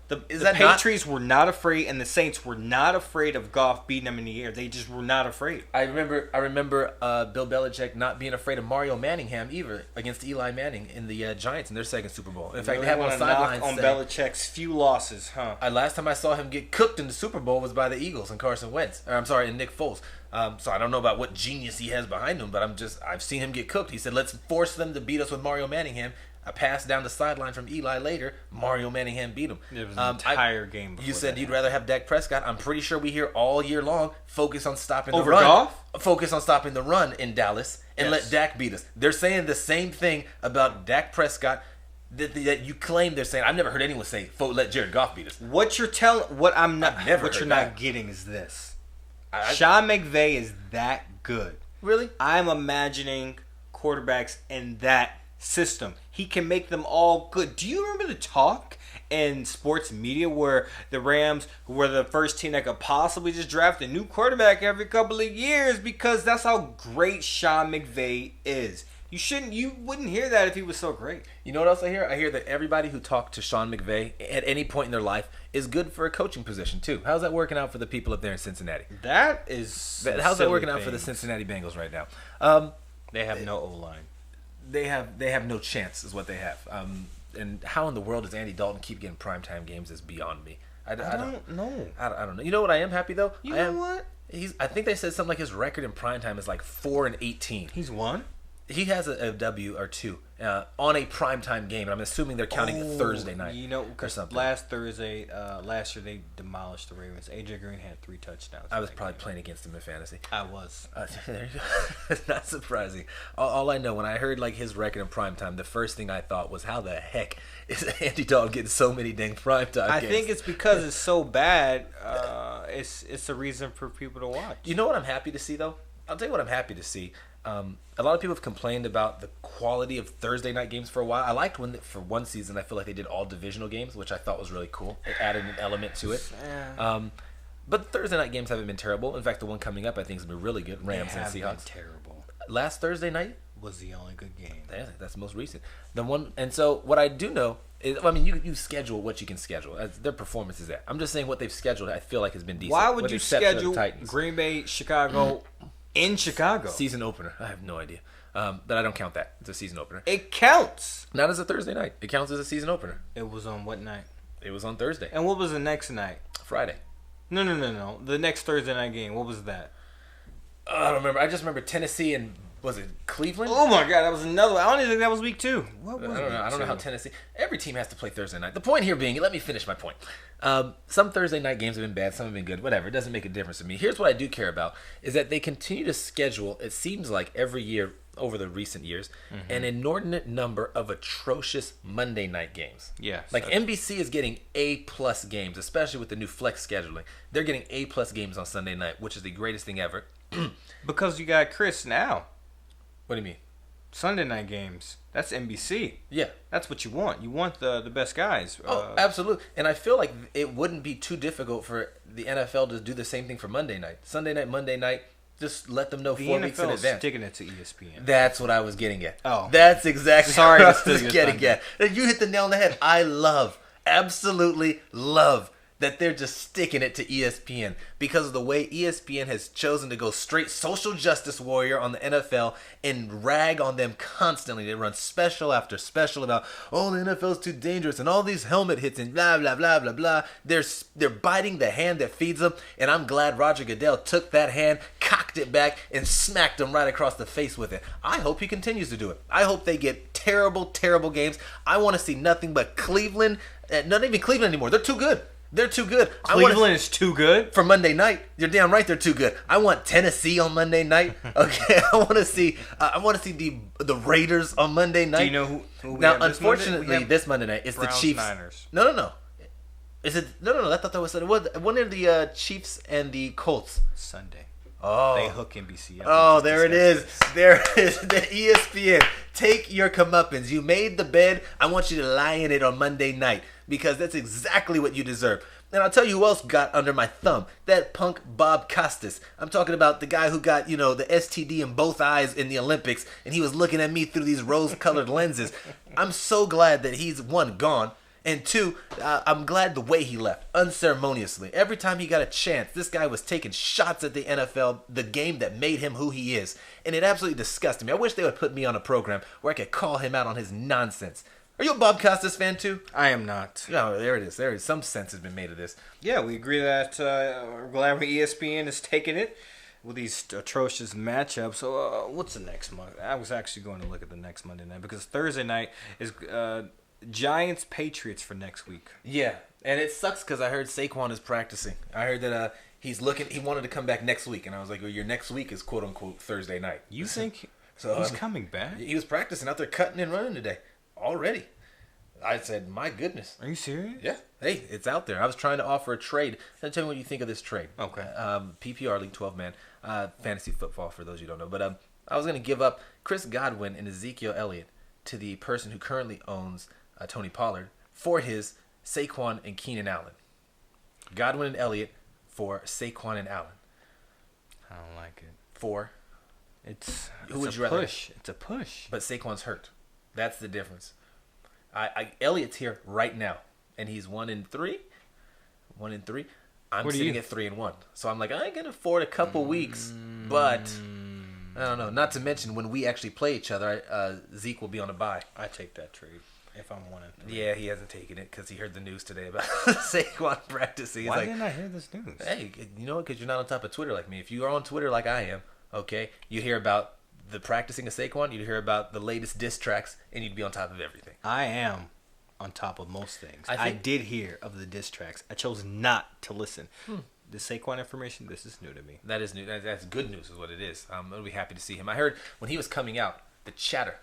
The Patriots were not afraid, and the Saints were not afraid of Goff beating them in the air. They just were not afraid. I remember Bill Belichick not being afraid of Mario Manningham either against Eli Manning in the Giants in their second Super Bowl. In fact, they have on the sidelines on Belichick's few losses, huh? Last time I saw him get cooked in the Super Bowl was by the Eagles and Carson Wentz. And Nick Foles. So I don't know about what genius he has behind him, but I've seen him get cooked. He said, "Let's force them to beat us with Mario Manningham." A pass down the sideline from Eli later. Mario Manningham beat him. It was an entire game before you said that you'd rather have Dak Prescott. I'm pretty sure we hear all year long, focus on stopping the over run. Goff? Focus on stopping the run in Dallas and let Dak beat us. They're saying the same thing about Dak Prescott that you claim they're saying. I've never heard anyone say, let Jared Goff beat us. What you're not getting is this. Sean McVay is that good. Really? I'm imagining quarterbacks in that system. He can make them all good. Do you remember the talk in sports media where the Rams were the first team that could possibly just draft a new quarterback every couple of years because that's how great Sean McVay is. You wouldn't hear that if he was so great. You know what else I hear? I hear that everybody who talked to Sean McVay at any point in their life is good for a coaching position too. How's that working out for the people up there in Cincinnati? How's that working out for the Cincinnati Bengals right now? They have no O-line. They have no chance, is what they have. And how in the world does Andy Dalton keep getting primetime games is beyond me. I don't know. I don't know. You know what I am happy though? You know what? I think they said something like his record in primetime is like 4-18. He's won? He has a W or two on a primetime game, and I'm assuming they're counting Thursday night. You know, or something. last Thursday, last year they demolished the Ravens. AJ Green had 3 touchdowns. I was probably playing against him in fantasy. I was. There you go. Not surprising. All I know, when I heard like his record in primetime, the first thing I thought was, how the heck is Andy Dalton getting so many dang primetime games? I think it's because it's so bad. It's a reason for people to watch. You know what I'm happy to see though? I'll tell you what I'm happy to see. A lot of people have complained about the quality of Thursday night games for a while. I liked when, for one season, I feel like they did all divisional games, which I thought was really cool. It added an element to it. But Thursday night games haven't been terrible. In fact, the one coming up I think is going to be really good. Rams and Seahawks. Terrible. Last Thursday night was the only good game. That's the most recent. The one, and so what I do know is, I mean, you schedule what you can schedule. Their performance is that. I'm just saying what they've scheduled. I feel like has been decent. Why would you schedule Titans. Green Bay, Chicago? In Chicago. Season opener. I have no idea. But I don't count that. It's a season opener. It counts. Not as a Thursday night. It counts as a season opener. It was on what night? It was on Thursday. And what was the next night? Friday. No. The next Thursday night game. What was that? I don't remember. I just remember Tennessee and, was it Cleveland? Oh my God, that was another one. I don't even think that was week 2. What was I don't know how Tennessee. Every team has to play Thursday night. The point here being, let me finish my point. Some Thursday night games have been bad, some have been good. Whatever, it doesn't make a difference to me. Here's what I do care about: is that they continue to schedule. It seems like every year over the recent years, an inordinate number of atrocious Monday night games. Yeah, like NBC is getting A+ games, especially with the new flex scheduling. They're getting A+ games on Sunday night, which is the greatest thing ever. Because you got Chris now. What do you mean? Sunday night games. That's NBC. Yeah. That's what you want. You want the best guys. Oh, absolutely. And I feel like it wouldn't be too difficult for the NFL to do the same thing for Monday night. Sunday night, Monday night, just let them know 4 weeks in advance. Sticking it to ESPN. That's what I was getting at. Oh. That's exactly Sorry what to I was getting at. You hit the nail on the head. I absolutely love that they're just sticking it to ESPN because of the way ESPN has chosen to go straight social justice warrior on the NFL and rag on them constantly. They run special after special about, oh, the NFL's too dangerous and all these helmet hits and blah, blah, blah, blah, blah. They're biting the hand that feeds them, and I'm glad Roger Goodell took that hand, cocked it back, and smacked him right across the face with it. I hope he continues to do it. I hope they get terrible, terrible games. I want to see nothing but Cleveland. Not even Cleveland anymore. They're too good. They're too good. Cleveland is too good for Monday night. You're damn right. They're too good. I want Tennessee on Monday night. Okay, I want to see. The Raiders on Monday night. Do you know who now, unfortunately, this Monday night is the Chiefs. Niners. No. Is it? No. I thought that was one of the Chiefs and the Colts. Sunday. Oh, they hook NBC up. Oh, there it is. There is the ESPN. Take your comeuppance. You made the bed. I want you to lie in it on Monday night because that's exactly what you deserve. And I'll tell you who else got under my thumb. That punk Bob Costas. I'm talking about the guy who got, the STD in both eyes in the Olympics, and he was looking at me through these rose-colored lenses. I'm so glad that he's, one, gone. And two, I'm glad the way he left, unceremoniously. Every time he got a chance, this guy was taking shots at the NFL, the game that made him who he is. And it absolutely disgusted me. I wish they would put me on a program where I could call him out on his nonsense. Are you a Bob Costas fan too? I am not. No, there it is. There is some sense has been made of this. Yeah, we agree that we're glad ESPN is taking it with these atrocious matchups. So what's the next month? I was actually going to look at the next Monday night because Thursday night is Giants Patriots for next week. Yeah, and it sucks because I heard Saquon is practicing. I heard that he's looking. He wanted to come back next week, and I was like, "Well, your next week is quote unquote Thursday night." You think so? He's coming back? He was practicing out there, cutting and running today already. I said, "My goodness." Are you serious? Yeah. Hey, it's out there. I was trying to offer a trade. Tell me what you think of this trade. Okay. PPR League 12-man fantasy football for those you don't know. But I was going to give up Chris Godwin and Ezekiel Elliott to the person who currently owns Tony Pollard for his Saquon and Keenan Allen. Godwin and Elliott for Saquon and Allen. I don't like it. 4. Who would a you rather? push. It's a push. But Saquon's hurt. That's the difference. Elliott's here right now, and he's 1-3. 1-3. I'm sitting at 3-1. So I'm like, I ain't gonna afford a couple weeks, but I don't know. Not to mention when we actually play each other, Zeke will be on a bye. I take that trade if I'm 1-3. Yeah, he hasn't taken it because he heard the news today about Saquon practicing. He's Why like, didn't I hear this news? hey, you know what? Because you're not on top of Twitter like me. If you are on Twitter like I am, okay, you hear about the practicing of Saquon, you'd hear about the latest diss tracks, and you'd be on top of everything. I am on top of most things. I I did hear of the diss tracks. I chose not to listen. The Saquon information, this is new to me. That is new. That's good news, is what it is. I'll be happy to see him. I heard when he was coming out, the chatter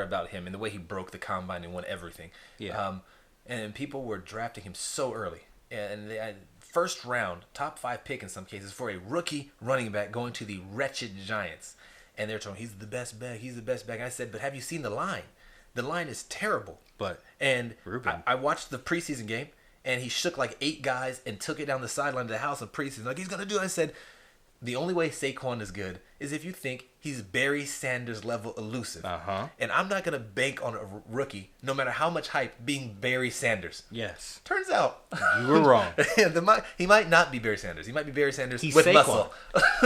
about him and the way he broke the combine and won everything. Yeah. And people were drafting him so early, and first round, top 5 pick in some cases for a rookie running back going to the wretched Giants, and they're telling him, he's the best back. He's the best back. I said, but have you seen the line? The line is terrible. And Ruben. I watched the preseason game, and he shook like 8 guys and took it down the sideline of the house in preseason. Like, he's going to do it. I said, the only way Saquon is good is if you think he's Barry Sanders level elusive. Uh-huh. And I'm not going to bank on a rookie, no matter how much hype, being Barry Sanders. Yes. Turns out You were wrong. he might not be Barry Sanders. He might be Barry Sanders He's with Saquon. muscle.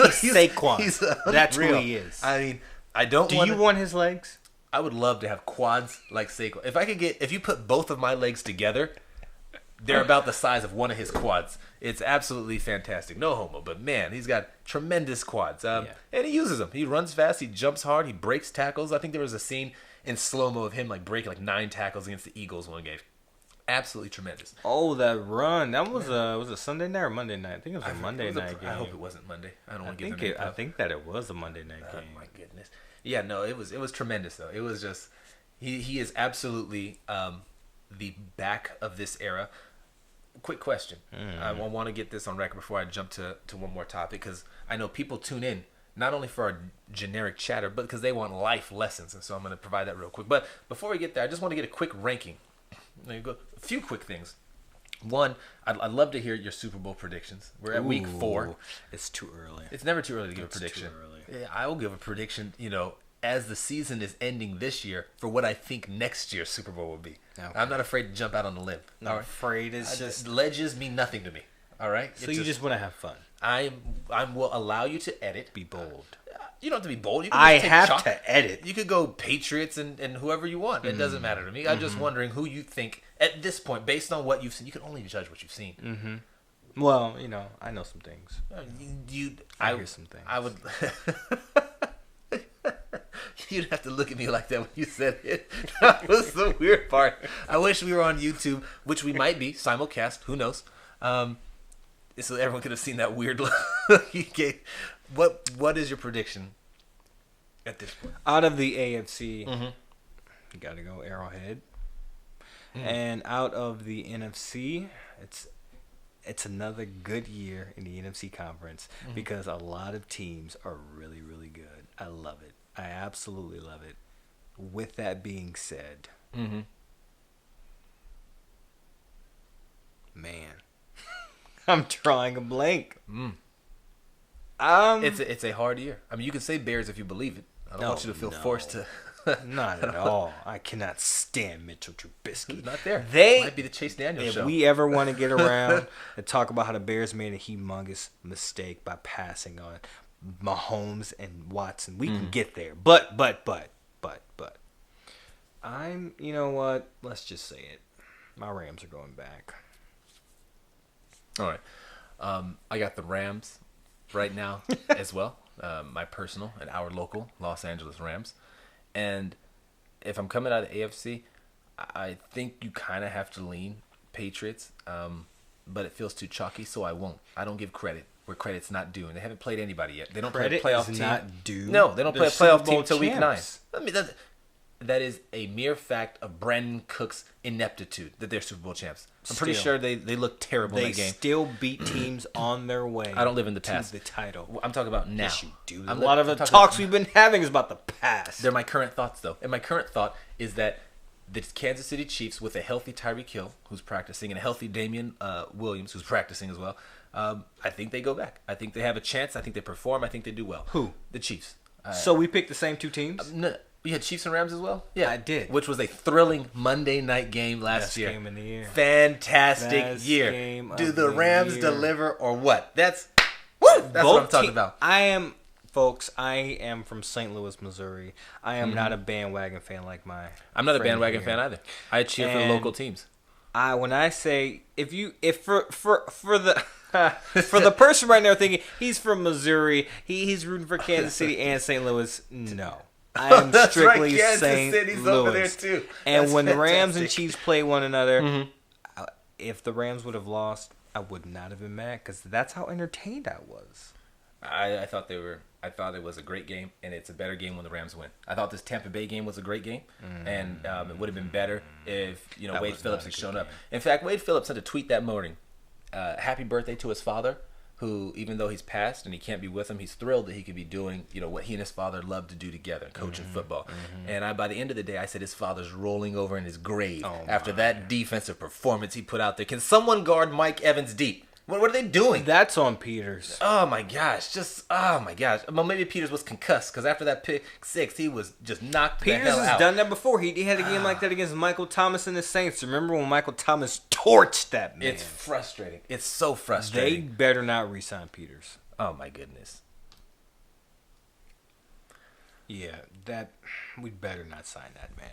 He's Saquon. That's who unreal. he is. I mean, I don't Do want you want his legs? I would love to have quads like Saquon. If you put both of my legs together, they're about the size of one of his quads. It's absolutely fantastic. No homo, but man, he's got tremendous quads. And he uses them. He runs fast. He jumps hard. He breaks tackles. I think there was a scene in slow-mo of him like breaking like 9 tackles against the Eagles one game. Absolutely tremendous. Oh, that run. That was a Sunday night or Monday night? I think it was a Monday night game. I hope it wasn't Monday. I don't want to give them I think that it was a Monday night game. Oh my goodness. Yeah, no, it was tremendous though. It was just he is absolutely the back of this era. Quick question. I want to get this on record before I jump to one more topic, because I know people tune in not only for our generic chatter, but because they want life lessons, and so I'm going to provide that real quick. But before we get there, I just want to get a quick ranking. A few quick things. One, I'd love to hear your Super Bowl predictions. We're at week 4. It's too early. It's never too early to give a It's prediction. too early. Yeah, I will give a prediction, as the season is ending this year, for what I think next year's Super Bowl will be. Okay. I'm not afraid to jump out on the limb. Not afraid. It's just ledges mean nothing to me. All right. so you just want to have fun. I will allow you to edit. Be bold. You don't have to be bold. You can I just take have chalk. to edit. You could go Patriots and whoever you want. It doesn't matter to me. I'm just wondering who you think at this point, based on what you've seen. You can only judge what you've seen. Well, I know some things. I hear some things. I would. You'd have to look at me like that when you said it. That was the weird part. I wish we were on YouTube, which we might be, simulcast. Who knows? So everyone could have seen that weird look you gave. What is your prediction at this point? Out of the AFC, you got to go Arrowhead. And out of the NFC, it's another good year in the NFC conference because a lot of teams are really, really good. I love it. I absolutely love it. With that being said, man, I'm drawing a blank. It's a hard year. I mean, you can say Bears if you believe it. I don't want you to feel forced to. Not at all. I cannot stand Mitchell Trubisky. Not there. They might be the Chase Daniels if show. we ever want to get around and talk about how the Bears made a humongous mistake by passing on Mahomes and Watson, we can get there. But you know what? Let's just say it. My Rams are going back. All right. I got the Rams right now as well. My personal and our local Los Angeles Rams. And if I'm coming out of AFC, I think you kind of have to lean Patriots, but it feels too chalky, so I won't. I don't give credit where credit's not due, and they haven't played anybody yet. They don't play a playoff team. Not due. No, they don't play a They're playoff Super team Bowl until week 9. champs. I mean, that is a mere fact of Brandon Cook's ineptitude that they're Super Bowl champs. I'm pretty Still. sure they look terrible in They that game. still beat teams on their way. I don't live in the to past. the title. I'm talking about now. Yes, you do. I'm A lot of the talking talks about- we've been having is about the past. They're my current thoughts, though. And my current thought is that the Kansas City Chiefs with a healthy Tyreek Hill, who's practicing, and a healthy Damien Williams, who's practicing as well. I think they go back. I think they have a chance. I think they perform. I think they do well. Who? The Chiefs. So we picked the same two teams? No, you had Chiefs and Rams as well? Yeah. I did. Which was a thrilling Monday night game last year. Best game in the year. Fantastic Best year. game Do of the the Rams year. deliver or what? That's what I'm talking about. I am from St. Louis, Missouri. I am not a bandwagon fan like my I'm not a friend bandwagon here. fan either. I cheer for the And local teams. When I say for the person right now thinking he's from Missouri, he's rooting for Kansas City and St. Louis. No, I am That's right, strictly Kansas St. City's Louis. over there too. And That's when the Rams and fantastic. Chiefs play one another, if the Rams would have lost, I would not have been mad because that's how entertained I was. I thought they were. I thought it was a great game, and it's a better game when the Rams win. I thought this Tampa Bay game was a great game, and it would have been better if That Wade was Phillips not a had good shown up. game. In fact, Wade Phillips sent a tweet that morning, happy birthday to his father, who even though he's passed and he can't be with him, he's thrilled that he could be doing what he and his father love to do together, coaching football. And by the end of the day, I said his father's rolling over in his grave after that defensive performance he put out there. Can someone guard Mike Evans deep? What are they doing? That's on Peters. Oh my gosh! Well, maybe Peters was concussed because after that pick six, he was just knocked Peters the hell has out. done that before. He had a game like that against Michael Thomas and the Saints. Remember when Michael Thomas torched that man? It's frustrating. It's so They frustrating. better not re-sign Peters. Oh my goodness. Yeah, we better not sign that man.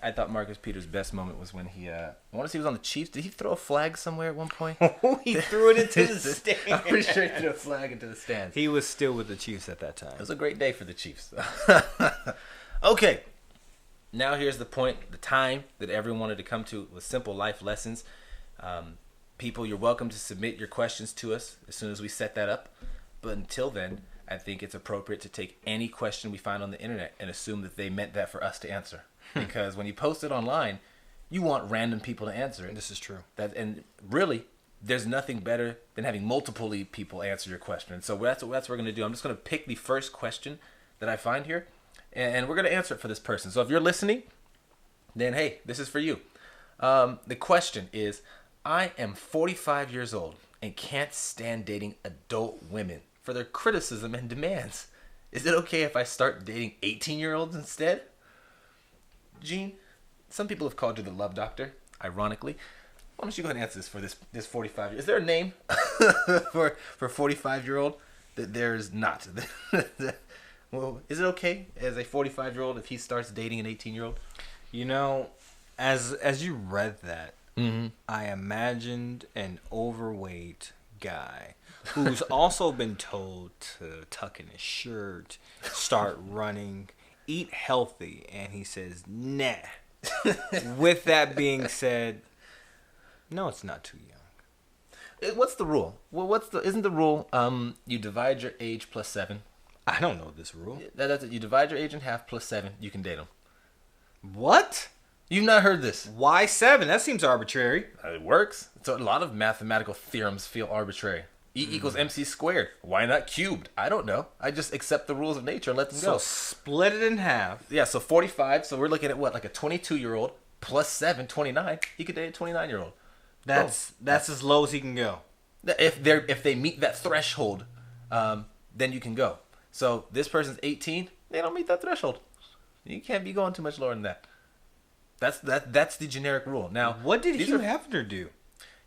I thought Marcus Peters' best moment was when I want to say he was on the Chiefs. Did he throw a flag somewhere at one point? He threw it into the stands. I'm pretty sure he threw a flag into the stands. He was still with the Chiefs at that It time. was a great day for the Chiefs. Okay. Now here's the point, the time that everyone wanted to come to with simple life lessons. People, you're welcome to submit your questions to us as soon as we set that up. But until then, I think it's appropriate to take any question we find on the internet and assume that they meant that for us to answer. Because when you post it online, you want random people to answer it. This is true. And really, there's nothing better than having multiple people answer your question. So that's what we're going to do. I'm just going to pick the first question that I find here, and we're going to answer it for this person. So if you're listening, then hey, this is for you. The question is, I am 45 years old and can't stand dating adult women for their criticism and demands. Is it okay if I start dating 18-year-olds instead? Gene, some people have called you the love doctor, ironically. Why don't you go ahead and answer this for this 45 year? Is there a name for 45-year-old? There's not. Well, is it okay as a 45-year-old if he starts dating an 18-year-old? As you read that, I imagined an overweight guy who's also been told to tuck in his shirt, start running, eat healthy, and he says, nah. With that being said, no, it's not too young. What's the rule? Well, isn't the rule you divide your age plus 7? I don't know this rule. That's it. You divide your age in half plus 7, you can date them. What? You've not heard this. Why 7? That seems arbitrary. It works. So a lot of mathematical theorems feel arbitrary. E equals MC squared. Why not cubed? I don't know. I just accept the rules of nature and let them So go. split it in half. Yeah, so 45. So we're looking at what, like a 22-year-old plus 7, 29. He could date a 29-year-old. That's as low as he can go. If they meet that threshold, then you can go. So this person's 18. They don't meet that threshold. You can't be going too much lower than that. That's the generic rule. Now, What did these Hugh are- Hefner do?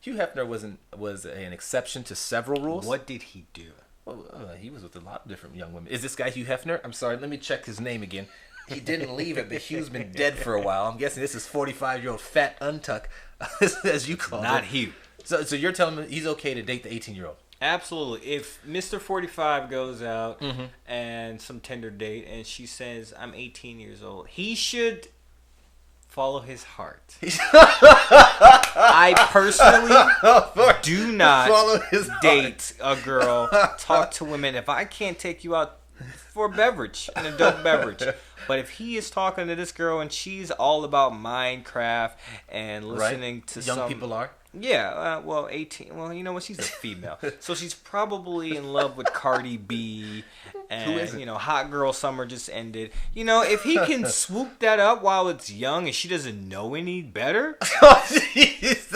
Hugh Hefner was an exception to several rules. What did he do? Well, he was with a lot of different young women. Is this guy Hugh Hefner? I'm sorry, let me check his name again. He didn't leave it, but Hugh's been dead for a while. I'm guessing this is 45-year-old fat untuck, as you call it. Not Hugh. So you're telling me he's okay to date the 18-year-old? Absolutely. If Mr. 45 goes out and some Tinder date and she says, I'm 18 years old, he should follow his heart. I personally do not Follow his date a girl, talk to women if I can't take you out for a beverage, an adult beverage. But if he is talking to this girl and she's all about Minecraft and listening to Young some people are. Yeah, well, 18. Well, you know what? She's a female. So she's probably in love with Cardi B. And, Who isn't? Hot Girl Summer just ended. If he can swoop that up while it's young and she doesn't know any better. Oh, jeez.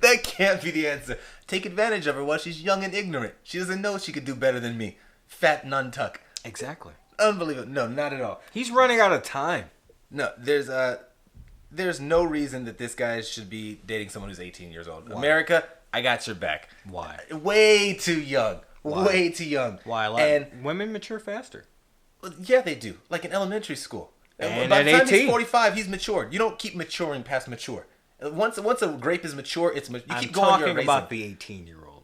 That can't be the answer. Take advantage of her while she's young and ignorant. She doesn't know she could do better than me. Fat nuntuck. Exactly. Unbelievable. No, not at all. He's running out of time. No, there's no reason that this guy should be dating someone who's 18 years old. Why? America, I got your back. Why? Way too young. Why? Way too young. Why? And Women mature faster. yeah, they do. Like in elementary school. And by at the time 18. he's 45, he's matured. You don't keep maturing past mature. Once a grape is mature, it's you I'm keep going. You're talking about the 18-year-old.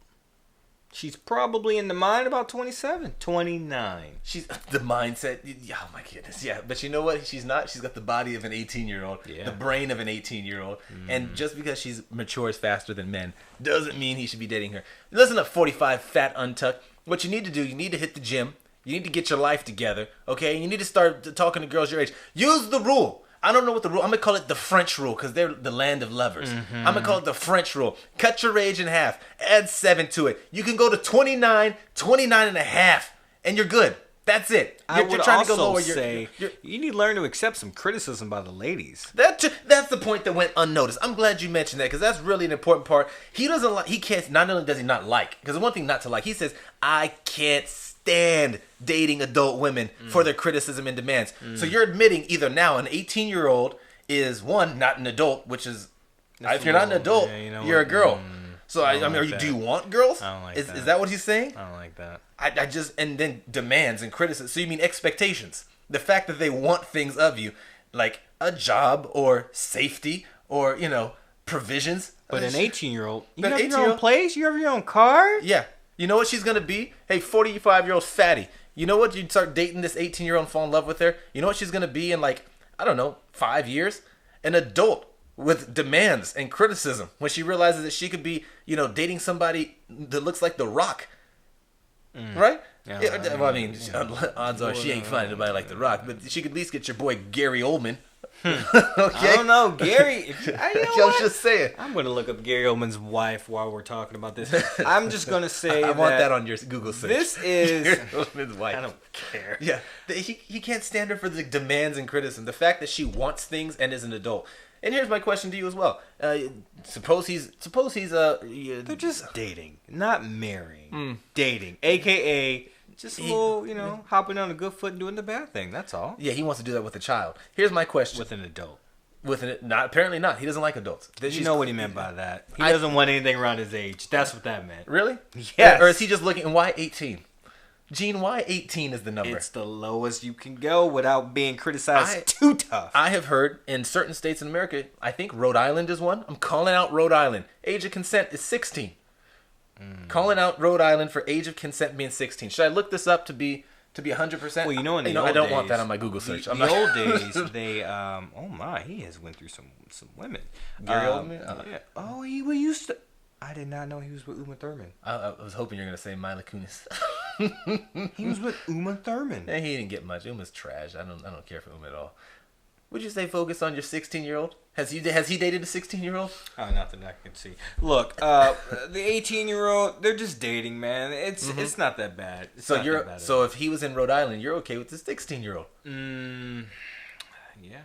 She's probably in the mind about 27, 29. She's the mindset. Oh my goodness, yeah. But you know what? She's not. She's got the body of an 18-year-old, Yeah. the brain of an 18-year-old, and just because she's matures faster than men doesn't mean he should be dating her. Listen up, 45 fat untuck. What you need to do, you need to hit the gym. You need to get your life together, okay? You need to start talking to girls your age. Use the rule. I don't know what the rule. I'm gonna call it the French rule because they're the land of lovers. I'm gonna call it the French rule. Cut your age in half. Add 7 to it. You can go to 29, 29 and a half, and you're good. That's it. I would trying also to go lower. say you need to learn to accept some criticism by the ladies. That's the point that went unnoticed. I'm glad you mentioned that because that's really an important part. He doesn't like. He can't. Not only does he not like, because the one thing not to like, he says, I can't stand dating adult women for their criticism and demands. So you're admitting either now an 18-year-old is one, not an adult, which is if you're not an adult, you're a girl. So I mean, like do you want girls? I don't like is that. that what he's saying? I don't like that. I just and then demands and criticism. So you mean expectations? The fact that they want things of you, like a job or safety or provisions. But an 18-year-old, you But have an your own 18-year-old place, you have your own car. Yeah. You know what she's going to be? Hey, 45-year-old fatty. You know what? You'd start dating this 18-year-old and fall in love with her. You know what she's going to be in, like, I don't know, 5 years? An adult with demands and criticism when she realizes that she could be, dating somebody that looks like The Rock. Right? Yeah, Well, I mean, odds are she ain't finding anybody like The Rock, but she could at least get your boy Gary Oldman. Okay? I don't know, Gary. I'm just saying. I'm going to look up Gary Oldman's wife while we're talking about this. I'm just going to say I want that on your Google search. This is... Gary Oldman's wife. I don't care. Yeah, he can't stand her for the demands and criticism. The fact that she wants things and is an adult. And here's my question to you as well. Suppose he's They're just dating, not marrying. Dating, a.k.a. just a little, hopping on a good foot and doing the bad thing. That's all. Yeah, he wants to do that with a child. Here's my question. With an adult. Apparently not. He doesn't like adults. You know what he meant by that. He doesn't want anything around his age. That's what that meant. Really? Yes. Or is he just looking, and why 18? Gene, why 18 is the number? It's the lowest you can go without being criticized too tough. I have heard in certain states in America, I think Rhode Island is one. I'm calling out Rhode Island. Age of consent is 16. Calling out Rhode Island for age of consent being 16. Should I look this up to be 100%? Well, in the old I don't days, want that on my Google search. The old days, they oh my, he has went through some women. Gary Oldman? Yeah. Oh, he used to. I did not know he was with Uma Thurman. I was hoping you were gonna say Mila Kunis. He was with Uma Thurman. And he didn't get much. Uma's trash. I don't care for Uma at all. Would you say focus on your 16-year-old? Has he dated a 16-year-old? Oh, not that I can see. Look, the 18-year-old, they're just dating, man. It's not that bad. So if he was in Rhode Island, you're okay with the 16-year-old? Yeah.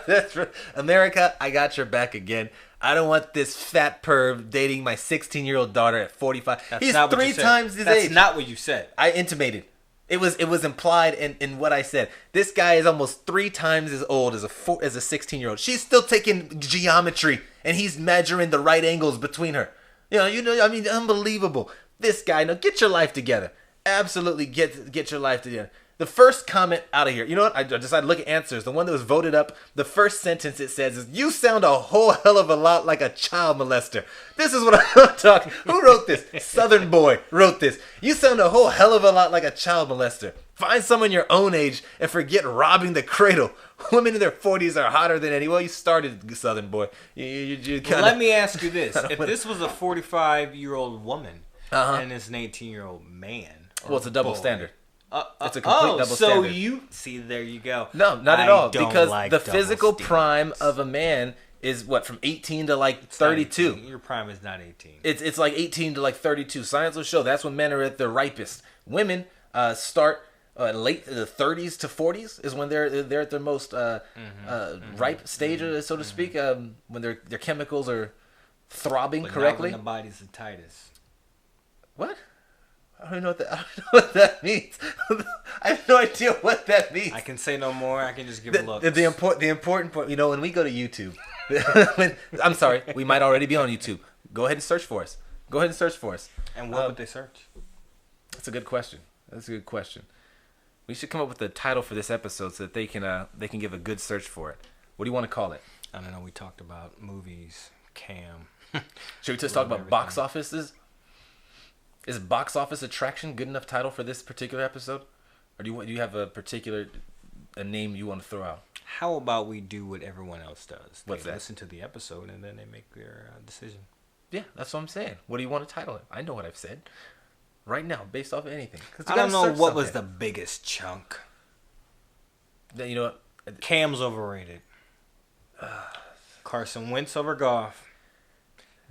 That's right. America, I got your back again. I don't want this fat perv dating my 16-year-old daughter at 45. He's not what you 3 said. times his age. That's not what you said. I intimated. It was implied in what I said. This guy is almost 3 times as old as a 16-year-old. She's still taking geometry, and he's measuring the right angles between her. I mean, unbelievable. This guy, no, get your life together. Absolutely, get your life together. The first comment out of here. You know what? I decided to look at answers. The one that was voted up, the first sentence it says is, "You sound a whole hell of a lot like a child molester." This is what I'm talking. Who wrote this? Southern Boy wrote this. You sound a whole hell of a lot like a child molester. Find someone your own age and forget robbing the cradle. Women in their 40s are hotter than any. Well, you started, Southern Boy. You kinda... Let me ask you this. If this was a 45-year-old woman and it's an 18-year-old man. Well, it's a double standard. It's a complete double so standard. you see, there you go. No, not at all. don't Because like the double physical standards. prime of a man is what, from 18 to like It's not 32. 18. Your prime is not 18. It's like 18 to like 32. Science will show that's when men are at their ripest. Women start late the 30s to 40s is when they're at their most ripe stage, so to speak. When their chemicals are throbbing But correctly. Not when the body's the tightest. What? I don't know what that means. I have no idea what that means. I can say no more. I can just give a look. The important point, when we go to YouTube, I'm sorry, we might already be on YouTube. Go ahead and search for us. And what would they search? That's a good question. We should come up with a title for this episode so that they can give a good search for it. What do you want to call it? I don't know. We talked about movies, cam. Should we just talk about box offices? Is box office attraction good enough title for this particular episode, or do you have a name you want to throw out? How about we do what everyone else does? What's They that? listen to the episode and then they make their decision. Yeah, that's what I'm saying. What do you want to title it? I know what I've said right now, based off of anything. 'Cause you I don't gotta know search what was the something. biggest chunk. You know what? Cam's overrated. Carson Wentz over Goff.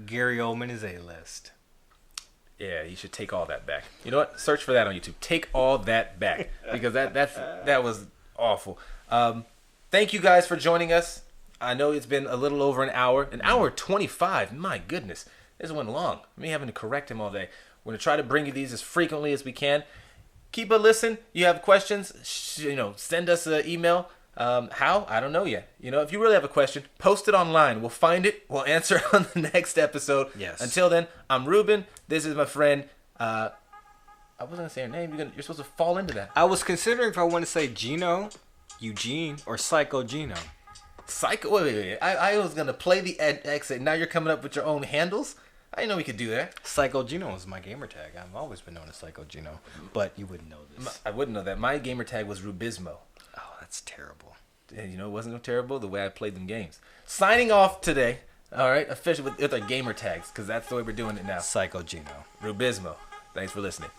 Gary Oldman is A-list. Yeah, you should take all that back. You know what? Search for that on YouTube. Take all that back, because that was awful. Thank you guys for joining us. I know it's been a little over an hour 25. My goodness, this went long. Me having to correct him all day. We're gonna try to bring you these as frequently as we can. Keep a listen. You have questions, send us an email. How? I don't know yet. If you really have a question, post it online. We'll find it. We'll answer it on the next episode. Yes. Until then, I'm Ruben. This is my friend. I wasn't going to say her name. You're supposed to fall into that. I was considering if I want to say Geno, Eugene, or Psycho Geno. Psycho. Wait. I was going to play the exit. Now you're coming up with your own handles? I didn't know we could do that. Psycho Geno is my gamer tag. I've always been known as Psycho Geno. But you wouldn't know this. I wouldn't know that. My gamer tag was Rubizmo. Oh, that's terrible. And it wasn't terrible the way I played them games. Signing off today. All right, officially with our gamer tags, because that's the way we're doing it now. Psycho Geno. Rubizmo. Thanks for listening.